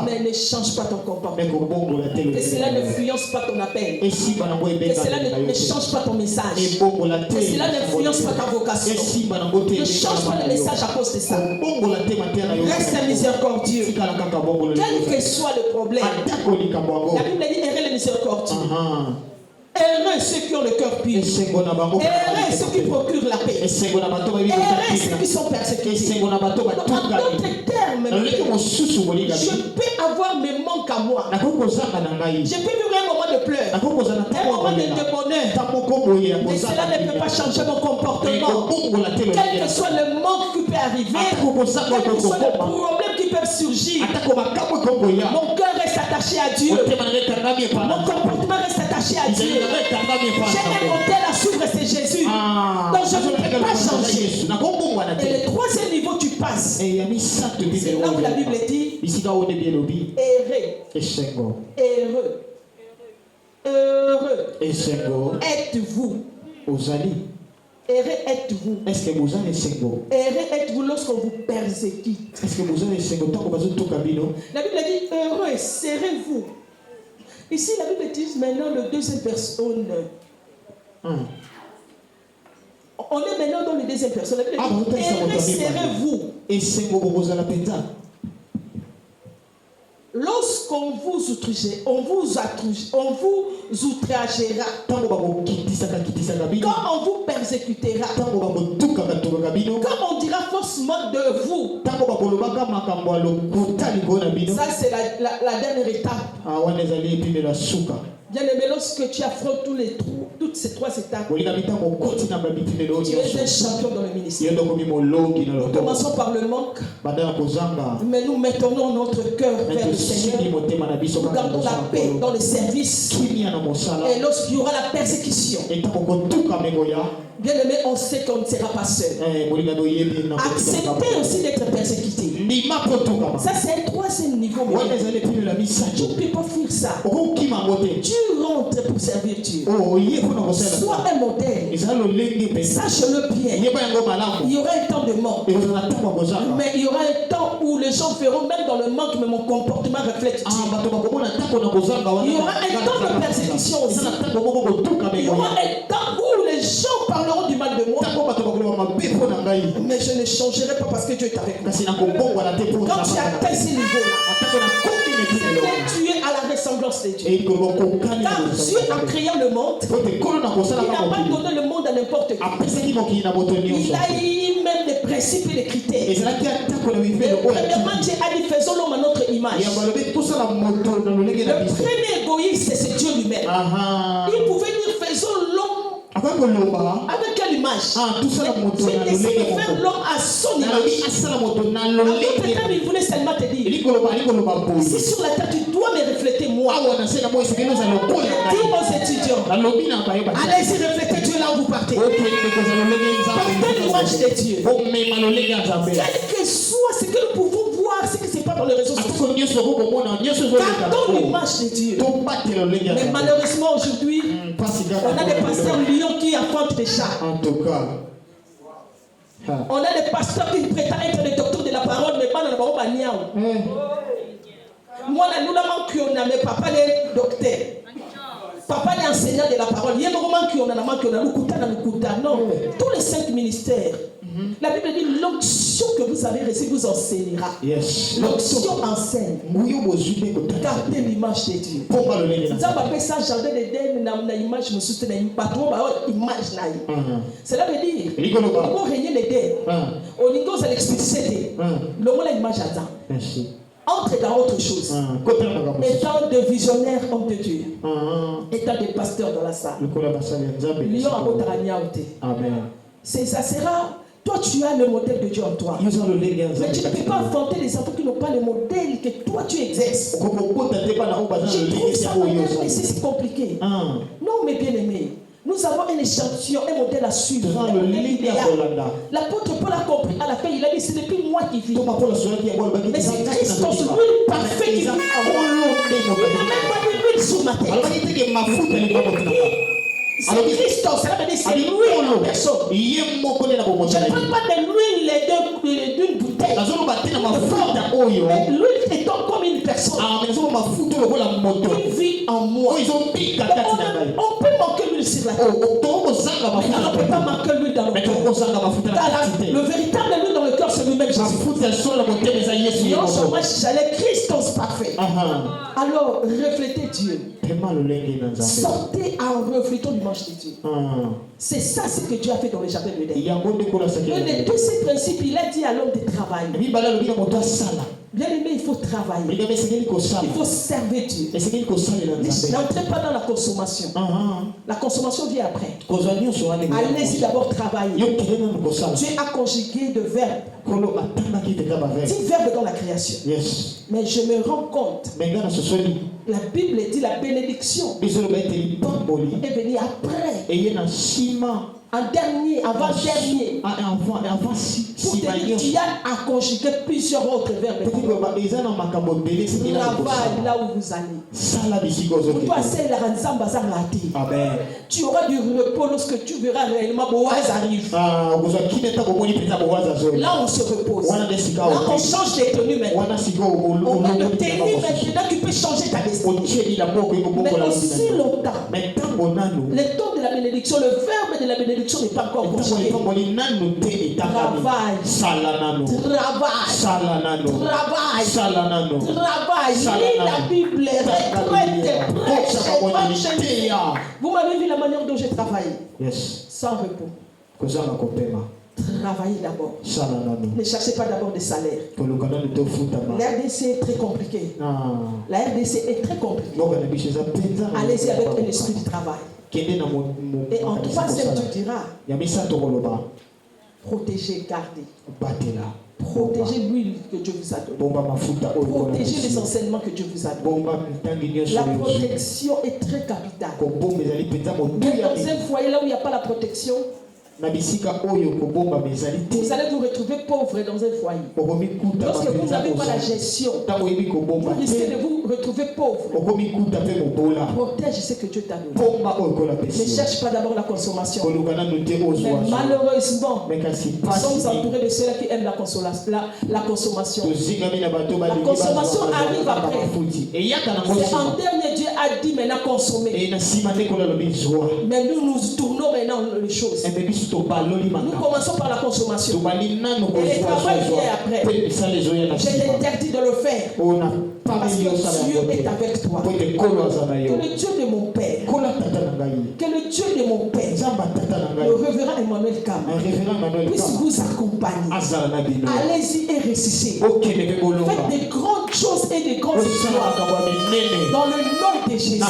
Mais ne change pas ton comportement. Que cela n'influence pas ton appel. Que cela ne change pas ton message. Que cela n'influence pas ta vocation. Ne change pas le message à cause de ça. Reste miséricordieux. Quel que soit le problème. La Bible dit errez les miséricordieux. Heureux ceux qui ont le cœur pur. Heureux ceux qui procurent la paix. Heureux ceux qui sont persécutés. Donc, en d'autres termes, je peux avoir mes manques à moi. Je peux vivre un moment de pleurs, un moment de bonheur. Mais cela ne peut pas changer mon comportement. Quel que soit le manque qui peut arriver, quel que soit le problème qui peut surgir, mon cœur reste attaché à Dieu. Mon comportement reste attaché à Dieu. J'ai un modèle à suivre, c'est Jésus. Donc je ne peux pas changer. Et le troisième niveau, tu passes. C'est là où la Bible dit heureux êtes-vous. Heureux êtes-vous. Est-ce que vous avez Sengo? Heureux êtes-vous lorsqu'on vous persécute. Est-ce que vous avez Sengo? La Bible dit heureux serez-vous. Ici, la Bible utilise maintenant le deuxième personne. On est maintenant dans le deuxième personne. La Bible dit heureux serez-vous. Et Sengo vous a la penta. Lorsqu'on vous outragera, on vous outragera. Quand on vous persécutera. Quand on dira faussement de vous. Ça c'est la dernière étape. Bien aimé, lorsque tu affrontes toutes ces trois étapes, tu es un champion dans le ministère. Nous commençons par le manque, mais nous mettons notre cœur vers le Seigneur. Nous gardons la paix dans le service. Et lorsqu'il y aura la persécution, bien aimé, on sait qu'on ne sera pas seul. Accepter aussi d'être persécuté. Ça, c'est un troisième niveau. Tu ne peux pas fuir ça. Tu rentres pour servir Dieu. Sois un modèle. Sache-le bien. Il y aura un temps de manque. Mais il y aura un temps où les gens verront, même dans le manque, mais mon comportement reflète Dieu. Il y aura un temps de persécution aussi. Il y aura un temps où les gens parleront du mal de moi. Mais je ne changerai pas parce que Dieu est avec moi. Quand tu atteins ces niveaux-là, tu es à la ressemblance de Dieu. Car Dieu, en créant le monde, il n'a pas donné le monde à n'importe qui. Il a eu même des principes et des critères. Premièrement, Dieu a dit faisons l'homme à notre image. Le premier égoïste, c'est Dieu lui-même. Il pouvait dire faisons l'homme avec quelle image? Dieu décide de faire l'homme à son image. Il voulait seulement te dire ici sur la terre, tu dois me refléter moi. Dis aux étudiants, allez-y refléter Dieu là où vous partez. Portez l'image de Dieu. Quel que soit ce que nous pouvons voir, ce que c'est pas dans les réseaux sociaux. Gardons l'image de Dieu. Mais malheureusement aujourd'hui, on a des pasteurs lions qui affrontent des chats. En tout cas. On a des pasteurs qui prétendent être des docteurs de la parole, mais pas dans le parole. Moi, nous l'avons qu'on a, mais papa est docteur. Papa est enseignant de la parole. Il y a un moment qu'on a, non. Tous les 5 ministères. La Bible dit l'onction que vous avez reçue vous enseignera. L'onction enseigne. Gardez l'image de Dieu. Cela veut dire pour régner les dés. Au niveau de l'explicité, le mot la image à entre dans autre chose. Étant des visionnaires hommes de Dieu. Étant des pasteurs dans la salle. Amen. Ça sera. Toi, tu as le modèle de Dieu en toi. Mais tu ne peux pas affronter les enfants qui n'ont pas le modèle que toi tu exerces. Je trouve ça mais c'est compliqué. Non, mes bien-aimés. Nous avons un échantillon, un modèle à suivre. L'apôtre Paul a compris à la fin, il a dit c'est depuis moi qui vis. Mais c'est Christos, l'huile parfaite qui vit en moi. Il n'a même pas dit l'huile sur ma tête. C'est Christos, ça veut dire c'est l'huile en personne. Je ne parle pas de l'huile d'une bouteille. Mais l'huile est comme une personne. Qui vit en moi. On peut manquer l'huile sur la tête. Mais on ne peut pas manquer l'huile dans le cœur. Le véritable huile dans le cœur, c'est lui-même Jésus. Non seulement j'allais Christos parfait. Alors, reflétez Dieu. Sortez en reflétant l'image de Dieu. C'est ça ce que Dieu a fait dans le jardin de l'Éden. Un de tous ces principes, il a dit à l'homme de travailler. Bien aimé, il faut travailler. Il faut servir Dieu. N'entrez pas dans la consommation. La consommation vient après. Allez-y d'abord travailler. Dieu a conjugué de verbes. 10 verbes dans la création. Mais je me rends compte. La Bible dit la bénédiction est venue après. En dernier, avant-dernier. Pour te dire, tu as à conjuguer plusieurs autres verbes. Travaille là où vous allez. Tu auras du repos lorsque tu verras réellement Boaz arrive. Là, on se repose. Là, on change de tenue maintenant. On a de tenue maintenant, tu peux changer ta destinée. Mais aussi longtemps, le temps de la bénédiction, le verbe de la bénédiction n'est pas encore conjugué. Travaille. Lis la Bible, retraite, vous m'avez vu la manière dont j'ai travaillé. Sans repos. Travaillez d'abord. Ne cherchez pas d'abord des salaires. La RDC est très compliquée. La RDC est très compliquée. Allez-y avec un esprit du travail. Et en troisième, Dieu dira, protégez, gardez. Protégez l'huile que Dieu vous a donnée. Protégez les enseignements que Dieu vous a donnés. La protection est très capitale. Mais dans un foyer là où il n'y a pas la protection, vous allez vous retrouver pauvre dans un foyer. Lorsque vous n'avez pas la gestion, vous risquez de vous retrouver pauvre. Protège ce que Dieu t'a donné. Ne cherche pas d'abord la consommation. Mais malheureusement, nous sommes entourés de ceux-là qui aiment la consommation. La consommation arrive après. C'est en dernier, Dieu a dit maintenant consommer. Mais nous tournons maintenant les choses. Nous commençons par la consommation. Et le travail vient après. Je t'interdis de le faire. Parce que Dieu est avec toi. Que le Dieu de mon Père, que le Dieu de mon Père, le révérend Emmanuel Kam, puisse vous accompagner. Allez-y et réussissez. Faites des grandes choses et des grandes histoires dans le nom de Jésus.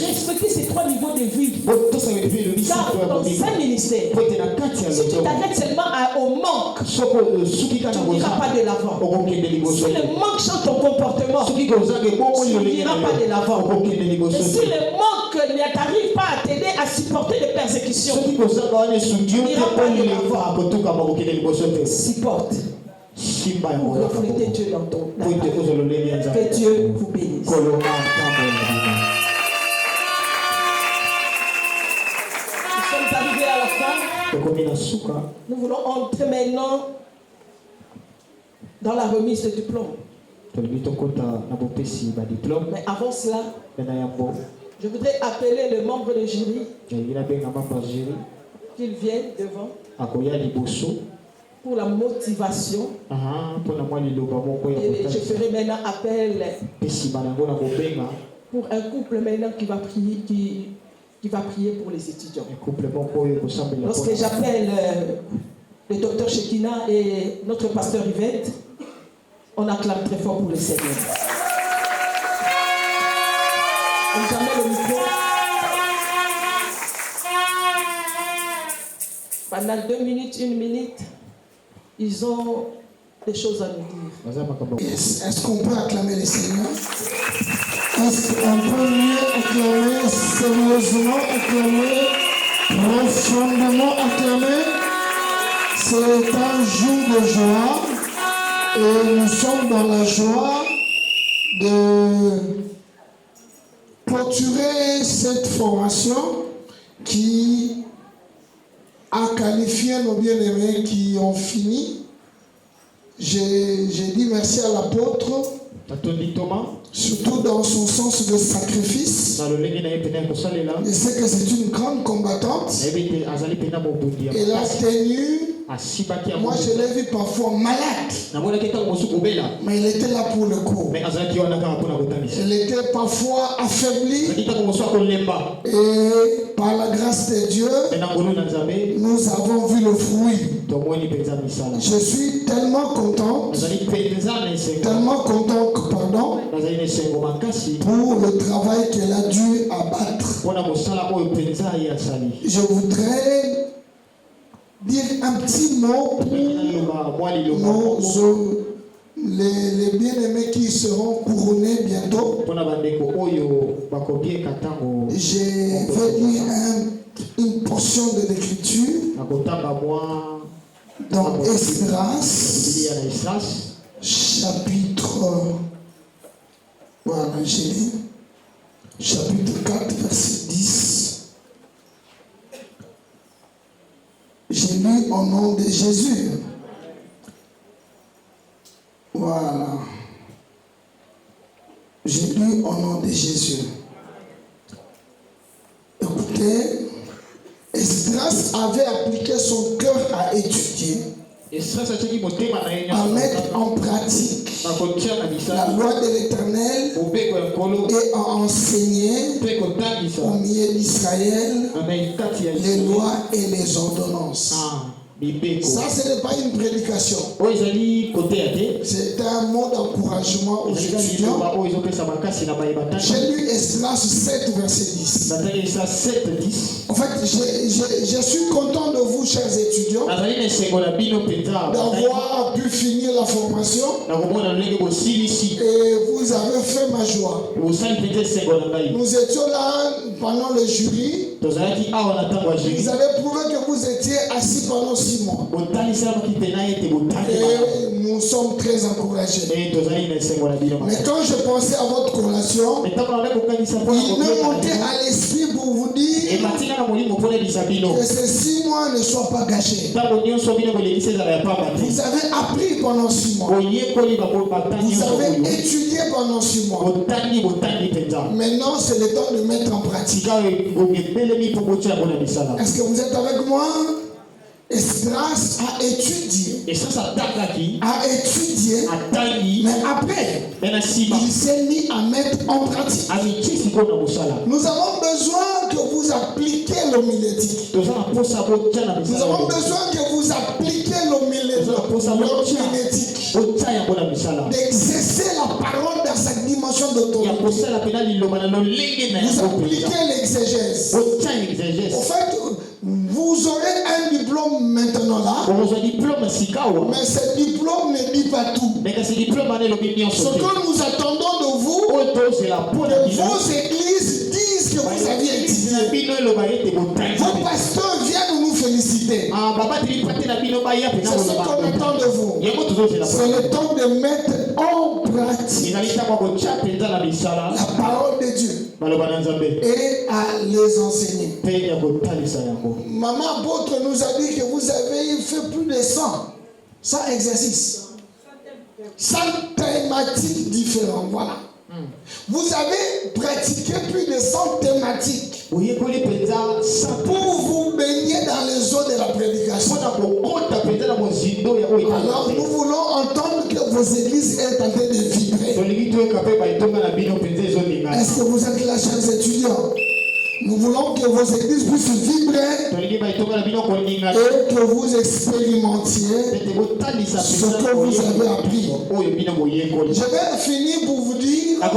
Respectez ces 3 niveaux de vie. Car dans un ministère, si tu t'arrêtes seulement au manque, tu n'iras pas de l'avant. Si le manque change ton comportement, tu n'iras pas de l'avant. Et si le manque ne t'arrive pas à t'aider à supporter les persécutions, tu n'iras pas de l'avant. Supporte. Pour refléter Dieu dans ton âme. Que Dieu vous bénisse. Nous voulons entrer maintenant dans la remise de diplôme. Mais avant cela, je voudrais appeler le membre de jury qu'il vienne devant pour la motivation. Et je ferai maintenant appel pour un couple maintenant qui va prier pour les étudiants. Lorsque j'appelle le docteur Shekina et notre pasteur Yvette, on acclame très fort pour le Seigneur. On met le micro. Pendant 2 minutes, 1 minute, ils ont des choses à nous dire. Est-ce qu'on peut acclamer le Seigneur? Est-ce qu'on peut mieux acclamer, sérieusement acclamer, profondément acclamer? C'est un jour de joie et nous sommes dans la joie de clôturer cette formation qui a qualifié nos bien-aimés qui ont fini. J'ai dit merci à l'apôtre, surtout dans son sens de sacrifice. Je sais que c'est une grande combattante. Elle a tenu. Moi je l'ai vu parfois malade, mais il était là pour le coup. Elle était parfois affaiblie, et par la grâce de Dieu nous avons vu le fruit. Je suis tellement content pour le travail qu'elle a dû abattre. Je voudrais dire un petit mot pour les bien-aimés qui seront couronnés bientôt. Je vais lire une portion de l'écriture dans Esdras, chapitre, voilà, j'ai lu, chapitre 4, verset 10. J'ai lu au nom de Jésus. Voilà. J'ai lu au nom de Jésus. Écoutez, Esdras avait appliqué son cœur à étudier, à mettre en pratique la loi de l'Éternel et à enseigner au milieu d'Israël les lois et les ordonnances. Ça, ce n'est pas une prédication. C'est un mot d'encouragement aux étudiants. J'ai lu Esdras 7, verset 10. En fait, je suis content de vous, chers étudiants, d'avoir pu finir la formation. Et vous avez fait ma joie. Nous étions là pendant le jury. Vous avez prouvé que vous étiez assis pendant 6 mois. Et nous sommes très encouragés. Mais quand je pensais à votre collation, il me montait à l'esprit pour vous dire que ces 6 mois ne soient pas gâchés. Vous avez appris pendant 6 mois. Vous avez étudié pendant 6 mois. Maintenant, c'est le temps de mettre en pratique. Est-ce que vous êtes avec moi? Esdras a étudié. Mais après, il s'est mis à mettre en pratique. Nous avons besoin que vous appliquiez l'homilétique. Nous avons besoin que vous appliquiez l'homilétique. D'exercer la parole dans sa dimension d'autorité. Vous appliquez l'exégèse. En fait, vous aurez un diplôme maintenant là. Mais ce diplôme ne dit pas tout. Ce que nous attendons de vous, que vos églises disent que vous aviez étudié. Vos pasteurs viennent nous féliciter. C'est ce qu'on attend de vous. C'est le temps de mettre en pratique la parole de Dieu et à les enseigner. Maman apôtre nous a dit que vous avez fait plus de 100 exercices, 100 thématiques différentes. Voilà. Vous avez pratiqué plus de 100 thématiques pour vous baigner dans les eaux de la prédication. Alors nous voulons entendre que vos églises sont en train de vibrer. Est-ce que vous êtes là, chers étudiants? Nous voulons que vos églises puissent vibrer et que vous expérimentiez ce que vous avez appris. Je vais finir pour vous dire la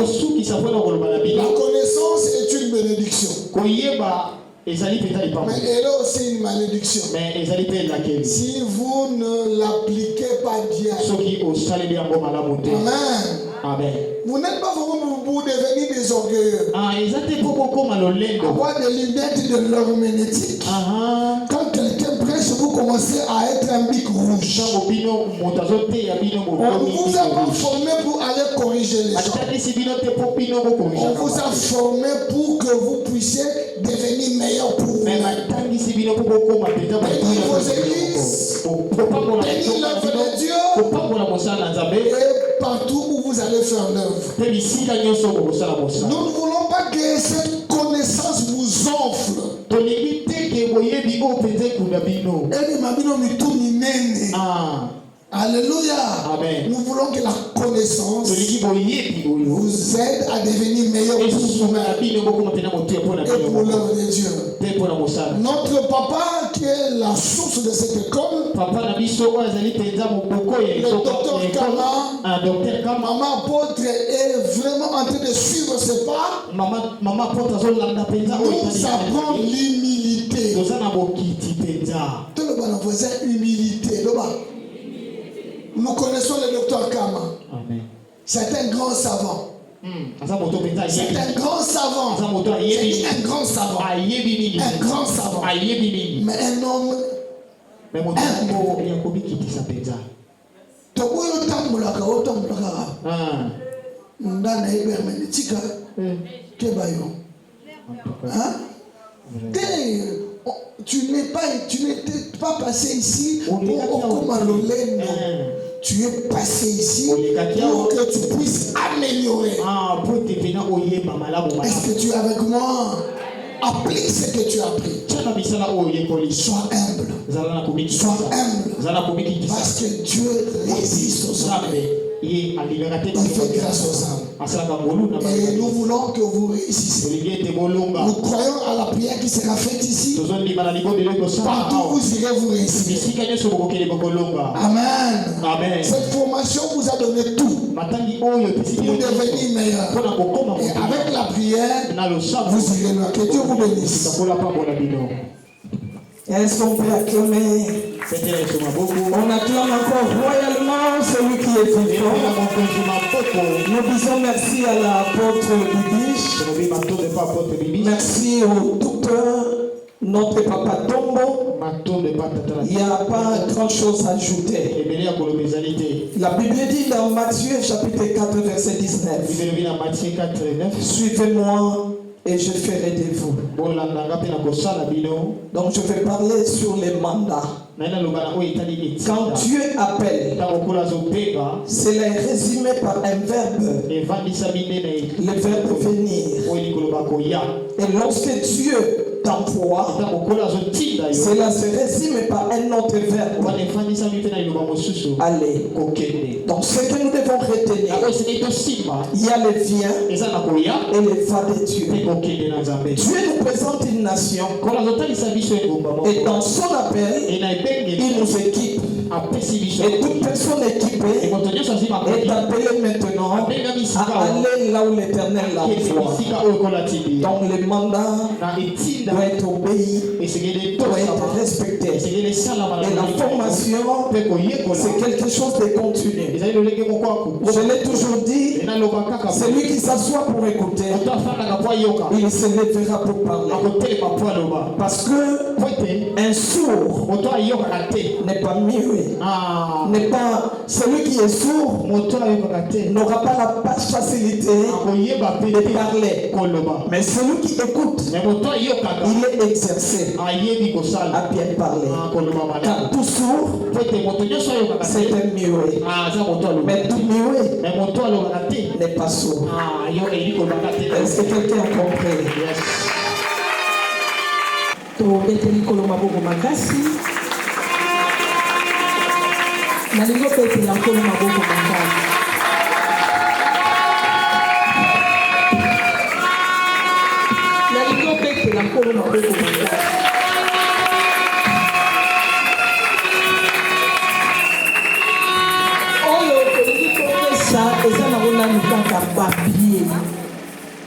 connaissance est une bénédiction. Mais elle est aussi une malédiction. Si vous ne l'appliquez pas bien. Amen. Vous n'êtes pas vraiment pour devenir des orgueilleux. Avoir des lunettes de l'herméneutique. Quand quelqu'un prêche, vous commencez à être un bic rouge. On vous a pas formé pour aller corriger les gens. On vous a formé pour que vous puissiez devenir meilleur pour vous. Bénis vos églises. Bénis l'œuvre de Dieu. Et partout où vous allez faire l'œuvre. Nous ne voulons pas que cette connaissance vous enfle. Alléluia. Amen. Nous voulons que la connaissance vous aide à devenir meilleur pour vous-même et pour l'œuvre de Dieu. Notre papa qui est la source de cette école, le docteur Kama, maman apôtre est vraiment en train de suivre ses pas. Nous apprend l'humilité. Tout le monde voisin humilité. Nous connaissons le docteur Kama. Amen. C'est un grand savant. C'est un grand savant. C'est un grand savant. Un grand savant. Mais un homme. Tu n'étais pas passé ici pour Okomaloleno. Tu es passé ici pour que tu puisses améliorer. Est-ce que tu es avec moi? Applique ce que tu as appris. Sois humble. Sois humble. Parce que Dieu résiste aux hommes. Il fait grâce aux âmes. Et nous voulons que vous réussissiez. Nous croyons à la prière qui sera faite ici. Partout où vous irez, vous réussirez. Amen. Amen. Cette formation vous a donné tout pour devenir meilleur. Et avec la prière, vous irez loin. Que Dieu vous bénisse. Est-ce qu'on peut acclamer? On acclame encore royalement celui qui est vivant. Nous disons merci à l'apôtre Bibiche. Merci au docteur, notre papa Tombo. Il n'y a pas grand chose à ajouter. La Bible dit dans Matthieu chapitre 4 verset 19. Suivez-moi et je ferai de vous. Donc je vais parler sur les mandats. Quand Dieu appelle, c'est résumé par un verbe. Le verbe venir. Et lorsque Dieu t'emploie, cela se résume par un autre verbe. Allez. Donc ce que nous devons retenir, il y a le vient et le va de Dieu. Dieu nous présente une nation et dans son appel, il nous équipe. Et toute personne équipée est appelée maintenant à aller là où l'Éternel l'envoie. Donc le mandat doit être obéi, doit être respecté. Et la formation, c'est quelque chose de continu. Je l'ai toujours dit, celui qui s'assoit pour écouter, il se lèvera pour parler. Parce que un sourd n'est pas muet. N'est pas celui qui est sourd n'aura pas la facilité de parler. Mais celui qui écoute, il est exercé à bien parler. Car tout sourd, c'est un muet. Mais tout muet n'est pas sourd. Est-ce que quelqu'un a compris? Nalingo pete la nkolo maboko makasi. Nalingo pete la nkolo maboko makasi. Oyo tolingi kopesa eza nango nanu kaka papier.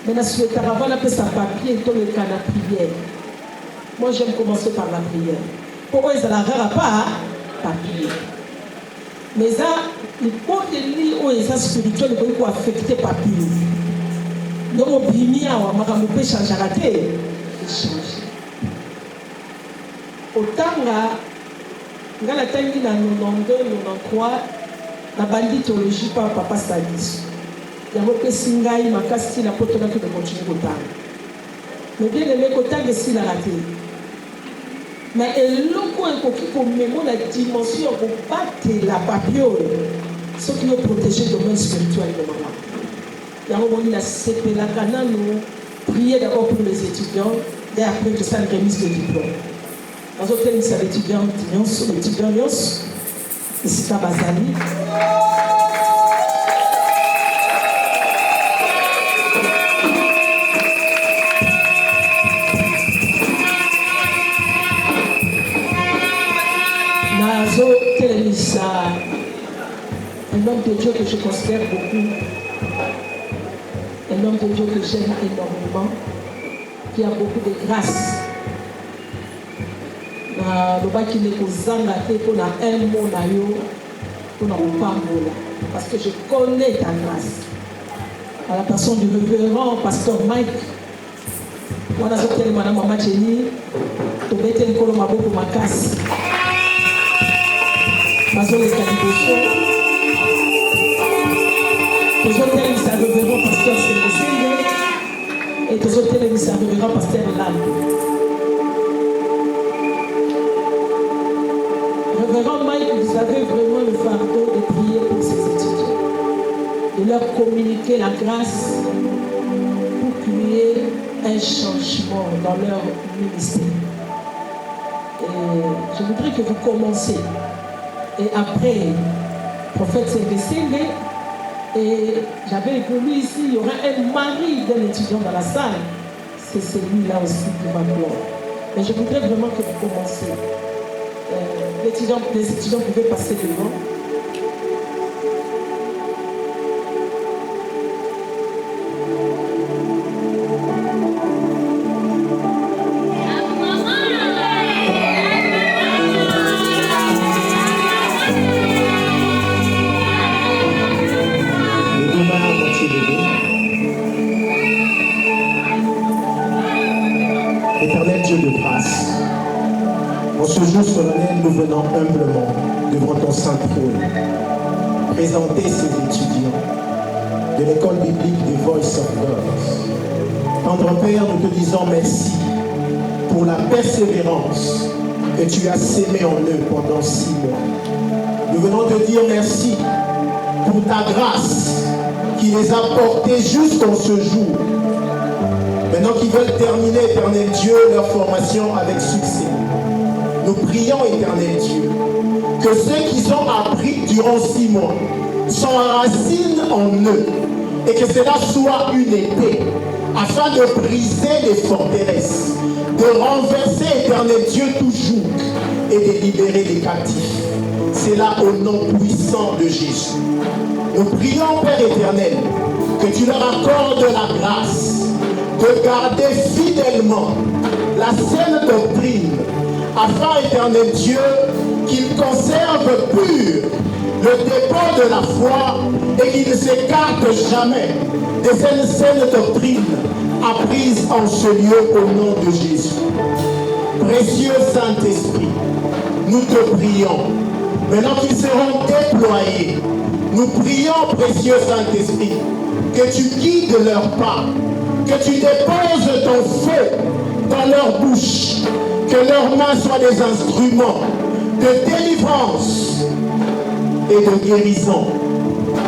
Mais na souhaitaka vala pesa papier toleka na prière. Moi j'aime commencer par la prière. Pourquoi ils n'ont pas papier? Mais ça, les points de vie où ils sont spirituels, ils peuvent affecter papier. Donc, au bimia, on va changer la tête. Changer. Autant que dans la taille de 92, 93, la bandit théologie par Papa Sadis. Il y a beaucoup de singaï, ma casse, la pote de continuer autant. Mais bien aimé, autant que si la raté. Mais le point pour mémoire la dimension pour battre la papier, ce qui est protégé de domaine spirituel de maman. Il y a un moment où il a séparé la canne, nous prier d'abord pour les étudiants, et après que ça une remise de diplôme. Dans un hôtel, c'est l'étudiant et c'est à Bazali. Un homme de Dieu que je considère beaucoup, un homme de Dieu que j'aime énormément, qui a beaucoup de grâce. Parce que je connais ta grâce. À la personne du révérend pasteur Mike, moi je suis madame Mama Jenny, je vais te dire que ma casse. Parce que les qualifications, les hôtels qui révérend pasteur Célestin et les hôtels qui révérend pasteur Lambe. Révérend Mike, vous avez vraiment le fardeau de prier pour ces étudiants, de leur communiquer la grâce pour qu'il y ait un changement dans leur ministère. Et je voudrais que vous commenciez. Et après, prophète Célestin, Et j'avais écolu ici, il y aura un mari d'un étudiant dans la salle. C'est celui-là aussi qui va pleurer. Mais je voudrais vraiment que vous commenciez. Les étudiants pouvaient passer devant. Éternel Dieu de grâce, en ce jour solennel, nous venons humblement devant ton saint trône présenter ces étudiants de l'école biblique des Voice of God. Tendre Père, nous te disons merci pour la persévérance que tu as sémée en eux pendant 6 mois. Nous venons te dire merci pour ta grâce qui les a portés jusqu'en ce jour. Maintenant qu'ils veulent terminer, éternel Dieu, leur formation avec succès. Nous prions, éternel Dieu, que ceux qu'ils ont appris durant 6 mois s'enracinent en eux et que cela soit une épée afin de briser les forteresses, de renverser, éternel Dieu, tout joug et de libérer les captifs. C'est là au nom puissant de Jésus. Nous prions, Père éternel, que tu leur accordes la grâce de garder fidèlement la saine doctrine, afin, éternel Dieu, qu'ils conservent pur le dépôt de la foi et qu'ils ne s'écartent jamais de cette saine doctrine apprise en ce lieu au nom de Jésus. Précieux Saint-Esprit, nous te prions, maintenant qu'ils seront déployés, nous prions, précieux Saint-Esprit, que tu guides leurs pas, que tu déposes ton feu dans leur bouche, que leurs mains soient des instruments de délivrance et de guérison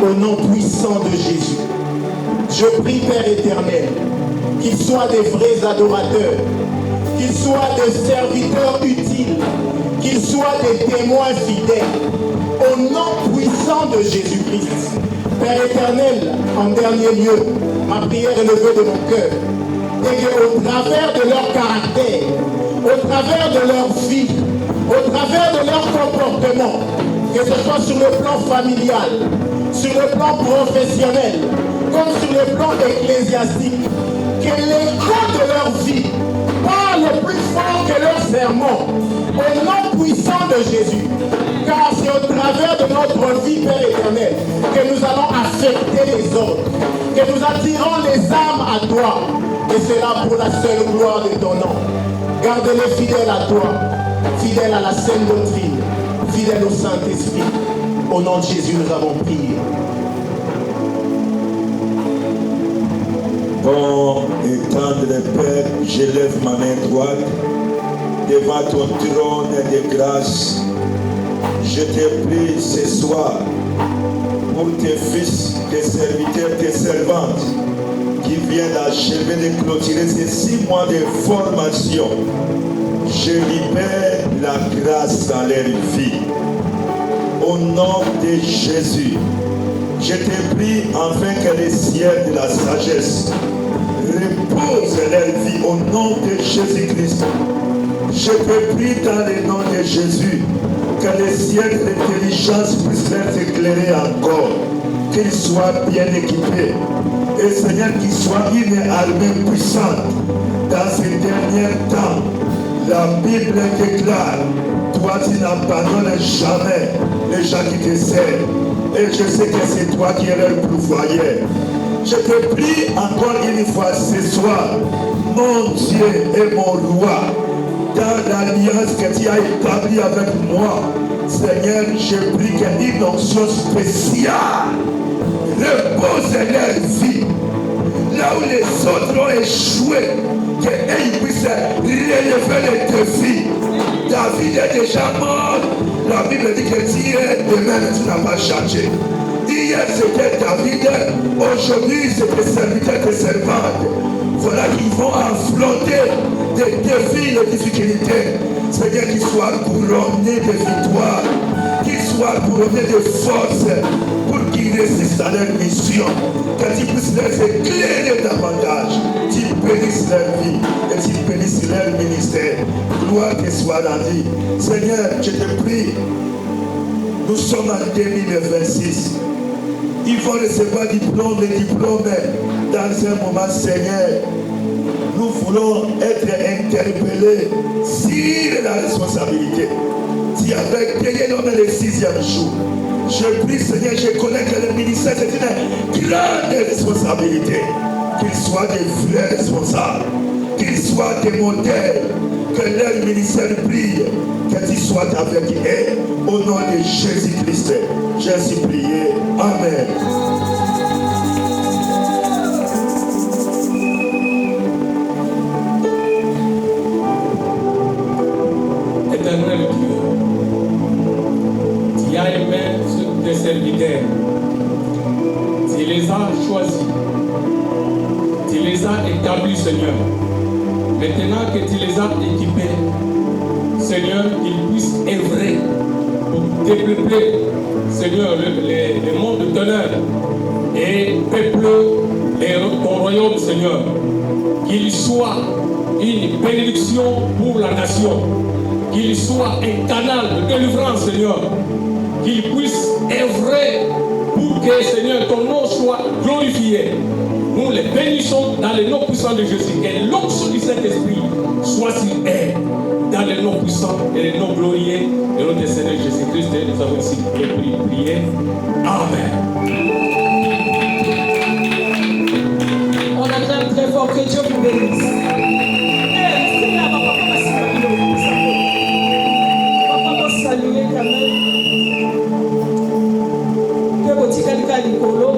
au nom puissant de Jésus. Je prie, Père éternel, qu'ils soient des vrais adorateurs, qu'ils soient des serviteurs utiles, qu'ils soient des témoins fidèles au nom puissant de Jésus-Christ. Père éternel, en dernier lieu, ma prière est le vœu de mon cœur, et qu'au travers de leur caractère, au travers de leur vie, au travers de leur comportement, que ce soit sur le plan familial, sur le plan professionnel, comme sur le plan ecclésiastique, que l'écho de leur vie parle plus fort que leur sermon, au nom puissant de Jésus. Car c'est au travers de notre vie, Père éternel, que nous allons affecter les autres, que nous attirons les âmes à toi, et c'est là pour la seule gloire de ton nom. Garde-les fidèles à toi, fidèles à la saine doctrine, fidèles au Saint-Esprit. Au nom de Jésus, nous avons prié. Bon et tendre Père, j'élève ma main droite devant ton trône de grâce. Je te prie ce soir pour tes fils, tes serviteurs, tes servantes qui viennent d'achever de clôturer ces 6 mois de formation. Je libère la grâce dans leur vie. Au nom de Jésus, je te prie afin que les ciels de la sagesse reposent leur vie au nom de Jésus-Christ. Je te prie dans le nom de Jésus que les ciels de l'intelligence puissent les éclairer encore, qu'ils soient bien équipés. Et Seigneur, qu'ils soient une armée puissante. Dans ces derniers temps, la Bible déclare, toi tu n'abandonnes jamais les gens qui te servent. Et je sais que c'est toi qui es leur pourvoyeur. Je te prie encore une fois ce soir, mon Dieu et mon roi, dans l'alliance que tu as établie avec moi, Seigneur, je prie qu'une onction spéciale repose leur vie. Là où les autres ont échoué, qu'ils puissent relever les défis. David est déjà mort. La Bible dit que Dieu, demain, tu n'as pas changé. Hier, c'était David. Aujourd'hui, c'est des serviteurs, des servantes. Voilà qu'ils vont affronter des défis, des difficultés. C'est-à-dire qu'ils soient couronnés de victoire, qu'ils soient couronnés de force, pour qu'ils réussissent dans leur mission, que tu puisses les éclairer davantage, tu bénisses leur vie et tu bénisses leur ministère. Gloire te soit rendue. Seigneur, je te prie, nous sommes en 2026. Ils vont recevoir des diplômes dans un moment, Seigneur. Nous voulons être interpellés sur la responsabilité. Tu avais créé l'homme le 6e jour. Je prie, Seigneur, je connais que le ministère, c'est une grande responsabilité. Qu'ils soient des vrais responsables, qu'ils soient des modèles, que leur ministère brille, que tu sois avec eux. Au nom de Jésus-Christ, j'ai ainsi prié. Amen. Éternel Dieu, tu as aimé tes serviteurs, tu les as choisis, tu les as établis, Seigneur. Maintenant que tu les as équipés, Seigneur, qu'ils puissent œuvrer pour développer, Seigneur, le monde de l'honneur et peupler ton royaume, Seigneur. Qu'il soit une bénédiction pour la nation, qu'il soit un canal de délivrance, Seigneur, qu'il puisse œuvrer pour que, Seigneur, ton nom soit glorifié. Nous les bénissons dans le nom puissant de Jésus. Que l'onction du Saint-Esprit soit sur eux, dans le nom puissant et le nom glorieux de notre Seigneur Jésus-Christ. Nous avons ici prié. Amen. On acclame très fort, que Dieu vous bénisse. Papa va saluer quand même. Que votre calika Nicolo.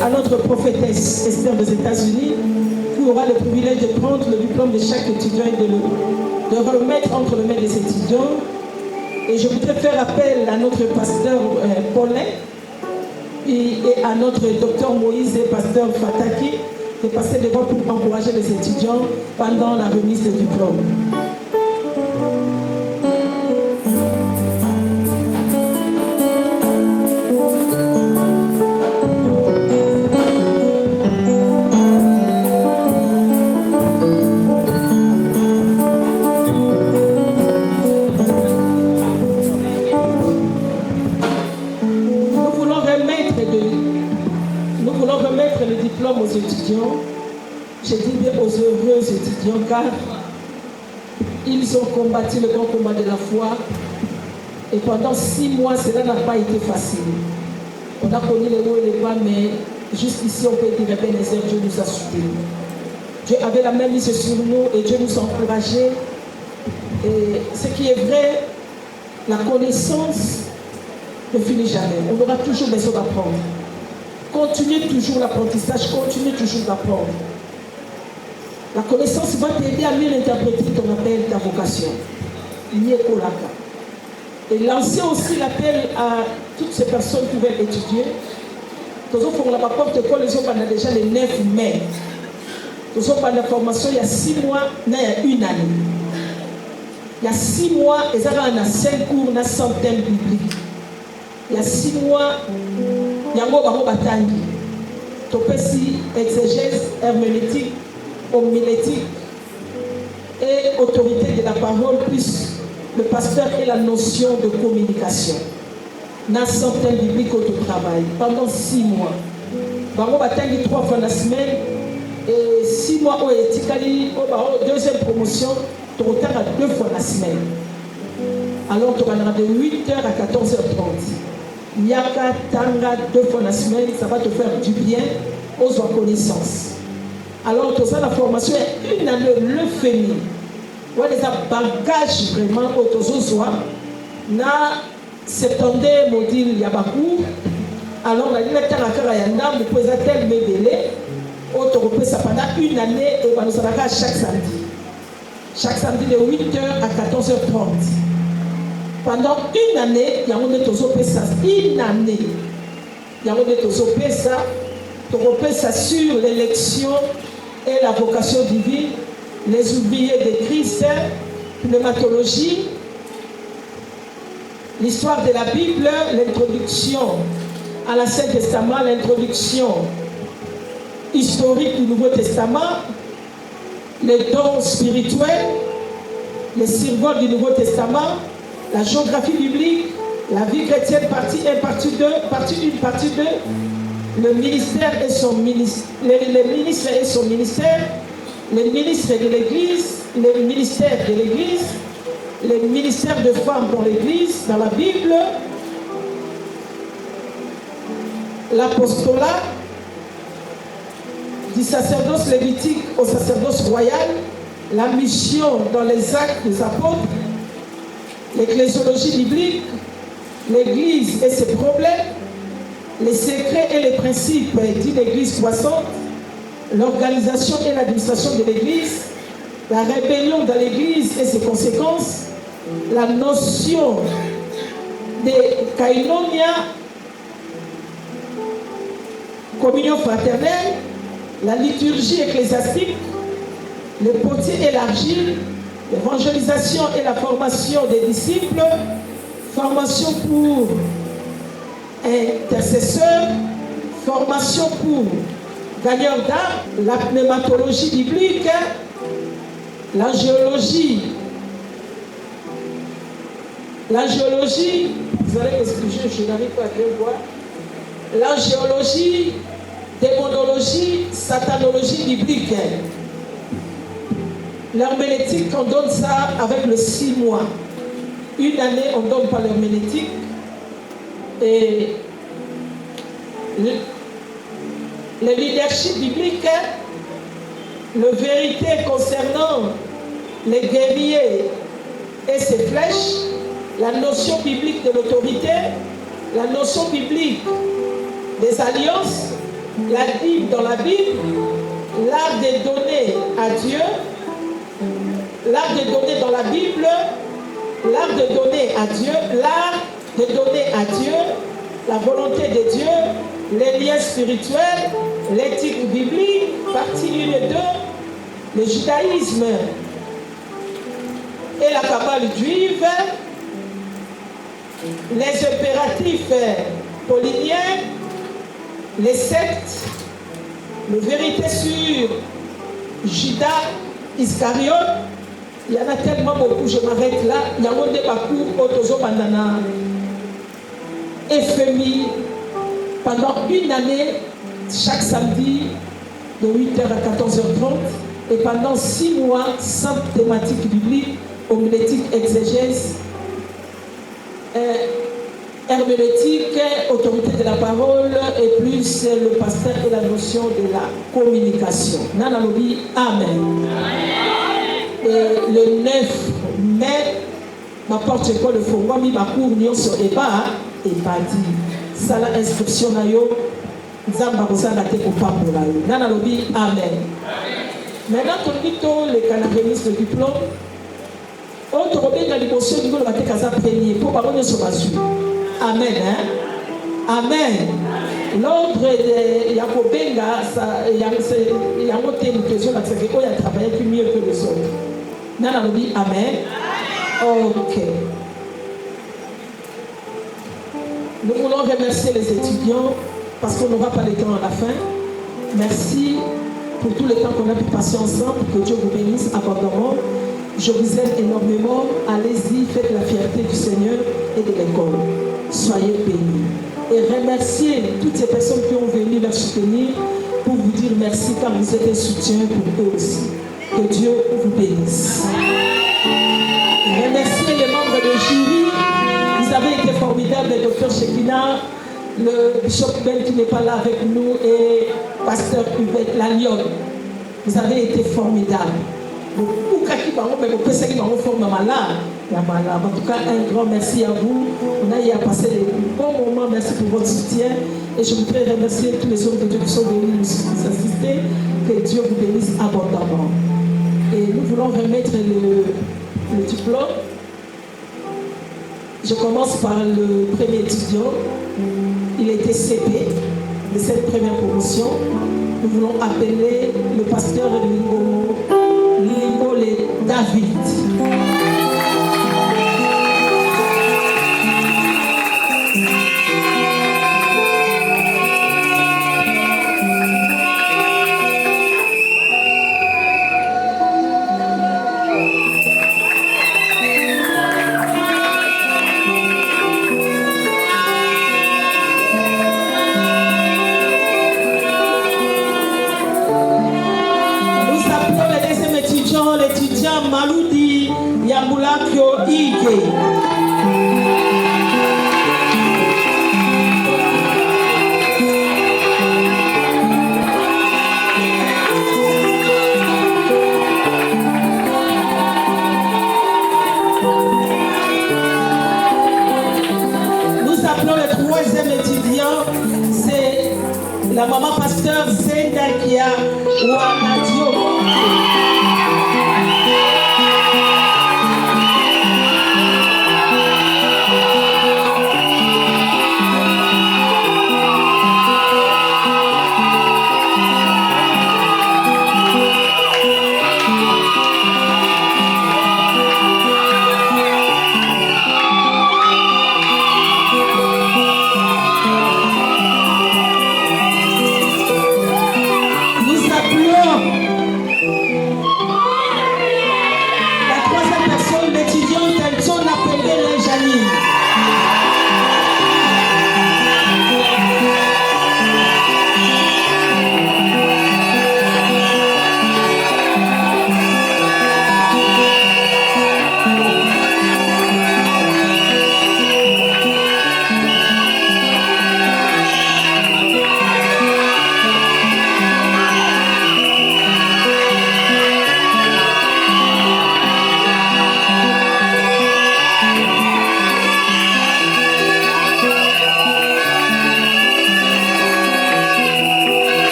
À notre prophétesse Esther des États-Unis, qui aura le privilège de prendre le diplôme de chaque étudiant et de le remettre entre les mains des étudiants. Et je voudrais faire appel à notre pasteur Paulin et à notre docteur Moïse et pasteur Fataki de passer devant pour encourager les étudiants pendant la remise de diplôme. Aux étudiants, je dis bien aux heureux étudiants, car ils ont combattu le grand combat de la foi et pendant 6 mois cela n'a pas été facile. On a connu les hauts et les bas, mais jusqu'ici on peut dire bien les heures, Dieu nous a soutenus. Dieu avait la main mise sur nous et Dieu nous a encouragés. Et ce qui est vrai, la connaissance ne finit jamais. On aura toujours besoin d'apprendre. Continuez toujours l'apprentissage, continuez toujours d'apprendre. La connaissance va t'aider à mieux interpréter ton appel, ta vocation. Et lancer aussi l'appel à toutes ces personnes qui veulent étudier. Nous avons la porte école, les autres, on a déjà le 9 mai. Nous avons la formation il y a 6 mois, il y a 1 année. Il y a 6 mois, ils ont 5 cours, dans 100 thèmes bibliques. Il y a 6 mois, il y a un batangi. Topesi, exégèse, herméneutique, homilétique et autorité de la parole, plus le pasteur et la notion de communication. Dans 100 thèmes bibliques au travail, pendant 6 mois. Bango batangi 3 fois la semaine et 6 mois au etikali, au deuxième promotion, tu retard à 2 fois la semaine. Alors tu vas de 8h à 14h30. Nyaka Tanga 2 fois la semaine, ça va te faire du bien aux connaissances. Alors tu as la formation est 1 année, le féminin. ouais, les bagages vraiment autozozoa na septembre module yabaku alors la ligne à yanda vous pouvez tel médélé autre ça pendant une année et nous allons chaque samedi de 8h à 14h30 pendant une année il y a un autozopesa une année il y a un autozopesa ça sur l'élection et la vocation divine, les oubliés de Christ, pneumatologie, l'histoire de la Bible, l'introduction à l'Ancien Testament, l'introduction historique du Nouveau Testament, les dons spirituels, les symboles du Nouveau Testament, la géographie biblique, la vie chrétienne, partie 1, partie 2, partie 1, partie 2, le ministère et son ministère, les ministres et son ministère, les ministres de l'Église, les ministères de l'Église, les ministères de femmes dans l'Église, dans la Bible, l'apostolat, du sacerdoce lévitique au sacerdoce royal, la mission dans les actes des apôtres, l'ecclésiologie biblique, l'Église et ses problèmes, les secrets et les principes d'une Église croissante, l'organisation et l'administration de l'Église, la rébellion dans l'Église et ses conséquences, la notion de kainonia, communion fraternelle, la liturgie ecclésiastique, le potier et l'argile, l'évangélisation et la formation des disciples, formation pour intercesseurs, formation pour gagneurs d'âme, la pneumatologie biblique, la géologie, vous allez m'excuser, je n'arrive pas à bien voir, la géologie, démonologie, satanologie biblique. L'herméneutique, on donne ça avec le 6 mois. Une année, on ne donne pas l'herméneutique. Et le leadership biblique, la vérité concernant les guerriers et ses flèches, la notion biblique de l'autorité, la notion biblique des alliances, la Bible dans la Bible, l'art de donner à Dieu, l'art de donner dans la Bible, l'art de donner à Dieu, l'art de donner à Dieu, la volonté de Dieu, les liens spirituels, l'éthique biblique, partie 1 et 2, le judaïsme et la Kabbale juive, les impératifs pauliniens, les sectes, la vérité sur Judas Iscariote. Il y en a tellement beaucoup, je m'arrête là. Il y a un débat court, Otozo Bandana, FMI, pendant une année, chaque samedi, de 8h à 14h30, et pendant 6 mois, 5 thématiques bibliques, homilétique, exégèse, herméneutique, autorité de la parole, et plus le pasteur et la notion de la communication. Nanalobi, Amen. Et le 9 mai, ma porte école de Fongwami, ma cour nyonso eba, et pas dit. Ça la inscription na yo, Zamba Rosana te kopambola yo. Nanalobi, Amen. Maintenant, tout les canadiens de diplôme, autre robin la libotion du la casa premier pour parler sur ma suite. Amen. Hein? Amen. L'autre de Yakobenga, il y a un hôtel de question là, c'est qu'il a travaillé plus mieux que les autres. Nana nous dit Amen. Ok. Nous voulons remercier les étudiants parce qu'on n'aura pas le temps à la fin. Merci pour tout le temps qu'on a pu passer ensemble. Que Dieu vous bénisse abondamment. Je vous aime énormément. Allez-y, faites la fierté du Seigneur et de l'école. Soyez bénis. Et remerciez toutes ces personnes qui ont venu leur soutenir pour vous dire merci car vous êtes un soutien pour eux aussi. Que Dieu vous bénisse. Remerciez les membres de jury. Vous avez été formidables, le docteur Shekina, le bishop Ben qui n'est pas là avec nous et pasteur Hubert Lagnon. Vous avez été formidables. En tout cas, un grand merci à vous. On a eu à passer des bons moments. Merci pour votre soutien. Et je voudrais remercier tous les hommes de Dieu qui sont venus nous assister. Que Dieu vous bénisse abondamment. Et nous voulons remettre le diplôme. Je commence par le premier étudiant. Il était CP de cette première promotion. Nous voulons appeler le pasteur Lingo David. L'étudiant Maloudi Yambulakyo Ige. Nous appelons le troisième étudiant, c'est la maman pasteur Zendakia Wanadio.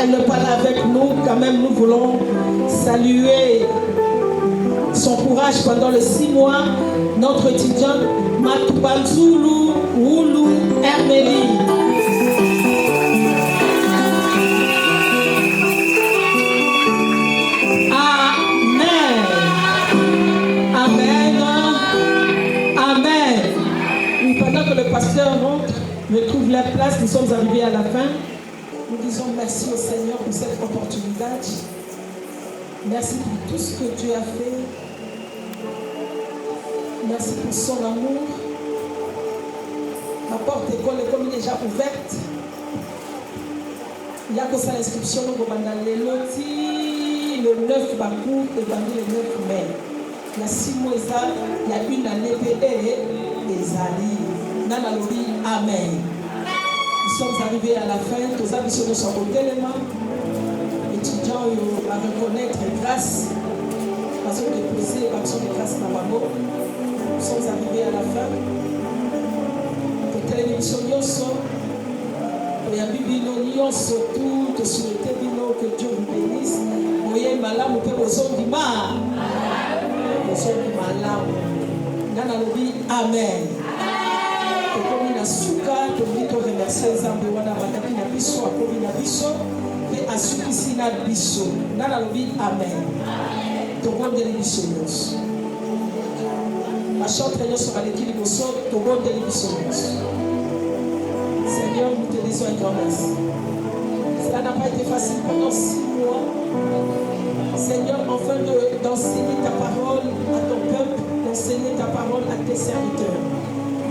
Elle ne parle avec nous, quand même nous voulons saluer son courage pendant les 6 mois. Notre étudiante Matubanzulu Wulu Hermeli. pasteur rentre, me trouve la place, nous sommes arrivés à la fin. Nous disons merci au Seigneur pour cette opportunité. Merci pour tout ce que Dieu a fait. Merci pour son amour. La porte d'école est comme déjà ouverte. Il y a que ça l'inscription au Bandalé Loti, le 9 Bakou et le 9 mai. Il y a 6 mois, il y a une année PE et Zali. Nanalobi, Amen. Nous sommes arrivés à la fin, tous les missionnaires sont au élément. Étudiants à reconnaître grâce, parce que déposer l'action de grâce dans Babo. Nous sommes arrivés à la fin. Pour télévision, il y a Bibino, surtout, de souhaiter que Dieu vous bénisse. Vous voyez, Malam, vous pouvez vous dire, Amen. Comme il a souka, comme il a remercié les hommes de Wana Bandaki na biso, comme il a biso, et à ceux qui s'y na biso. Nana lobi Amen. Togon de l'émission. Ma chante sur l'équipe de Bosso, Togon de l'émission. Seigneur, nous te disons un grand merci. Cela n'a pas été facile pendant 6 mois. Seigneur, afin d'enseigner ta parole à ton peuple, d'enseigner ta parole à tes serviteurs.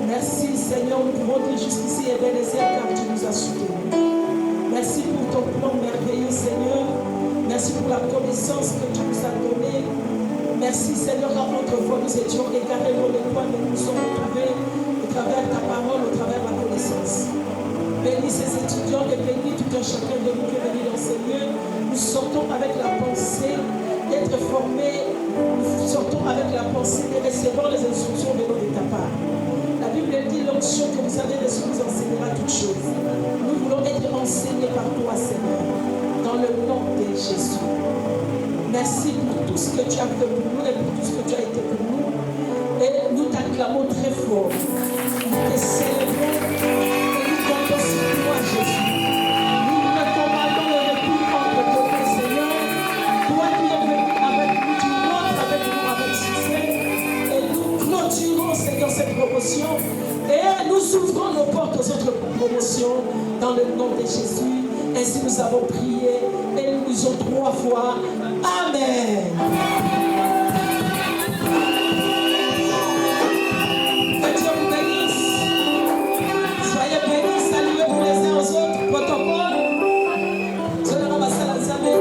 Merci Seigneur, nous pouvons dire jusqu'ici Ebenezer car tu nous as soutenus. Merci pour ton plan merveilleux Seigneur. Merci pour la connaissance que tu nous as donnée. Merci Seigneur, car autrefois nous étions égarés dans les coins, mais nous nous sommes retrouvés au travers de ta parole, au travers de la connaissance. Bénis ces étudiants et bénis tout un chacun de nous qui est venu dans ces lieux. Nous sortons avec la pensée d'être formés, nous sortons avec la pensée de recevoir les instructions venant de ta part. La Bible dit l'onction que vous avez reçue nous enseignera toutes choses. Nous voulons être enseignés par toi, Seigneur, dans le nom de Jésus. Merci pour tout ce que tu as fait pour nous et pour tout ce que tu as été pour nous. Et nous t'acclamons très fort. Nous te célébrons et nous comptons sur toi, Jésus. Nous recommandons le recours entre toi, Seigneur. Toi qui es venu avec nous, tu rentres avec nous avec succès. Et nous clôturons, Seigneur, cette promotion. Et nous ouvrons nos portes aux autres promotions dans le nom de Jésus. Ainsi nous avons prié et nous disons 3 fois Amen. Que Dieu vous bénisse. Soyez bénis, saluez-vous les uns aux autres. Protocole. Je le ramasse à la Zambé.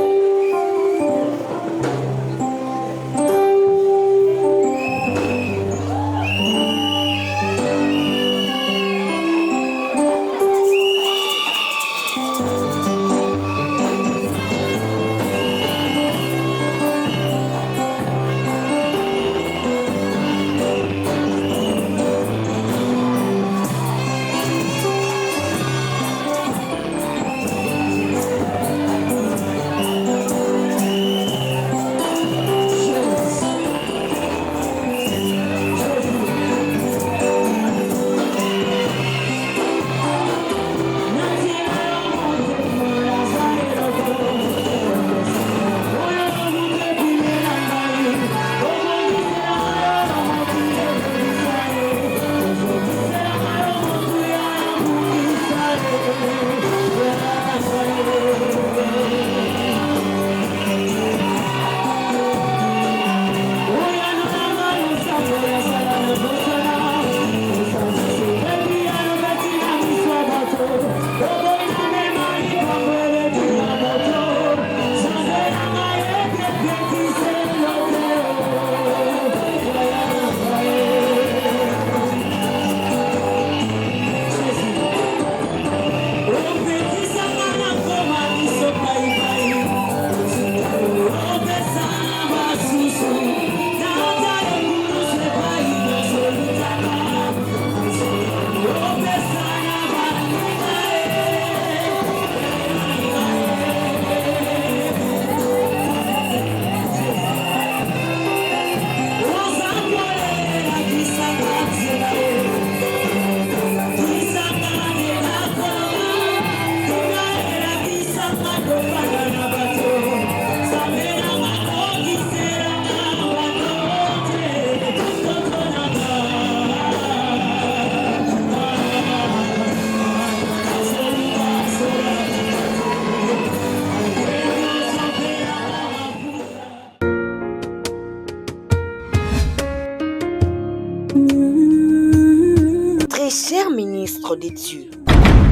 Cher ministre des dieux,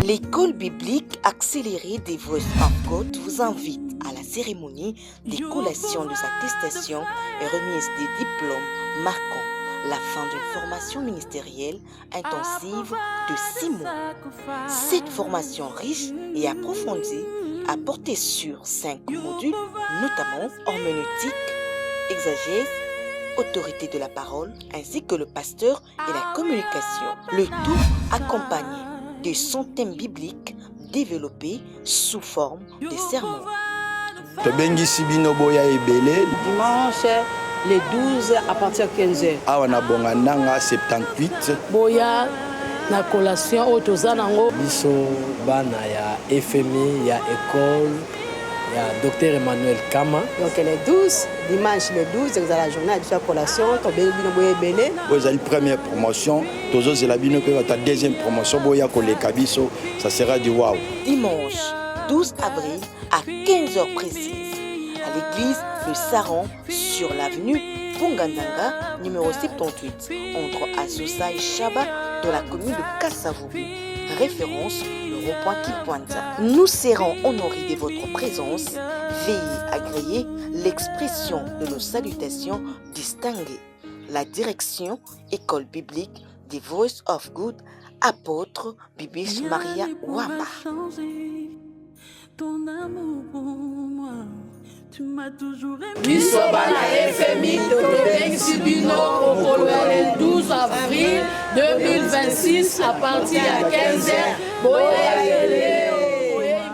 l'école biblique accélérée des Voice of God vous invite à la cérémonie des collations des attestations et remise des diplômes marquant la fin d'une formation ministérielle intensive de 6 mois. Cette formation riche et approfondie a porté sur 5 modules, notamment herméneutique, exagèse, autorité de la parole, ainsi que le pasteur et la communication. Le tout accompagné de centaines bibliques développés sous forme de sermons. Dimanche, le 12 à partir de 15h. Awana Bongananga 78. Boya na collation au Tozanango. Biso bana ya FMI, ya école, ya Dr Emmanuel Kama. Donc le 12, dimanche le 12, c'est la journée de la collation. Vous avez la première promotion, c'est la deuxième promotion. Ça sera du wow. Dimanche 12 avril à 15h précise, à l'église de Saran sur l'avenue Pongandanga, numéro 78, entre Azusa et Chaba, dans la commune de Kassavubu. Référence, le rond-point Kikwanda. Nous serons honorés de votre présence. Veuillez agréer l'expression de nos salutations distinguées. La direction, École biblique des Voice of God, apôtre Bibiche Maria Wamba. Ton amour pour moi, tu m'as toujours aimé. Biso bana FMI Totobeng Sibino au le 12 avril 2026 à partir de 15h.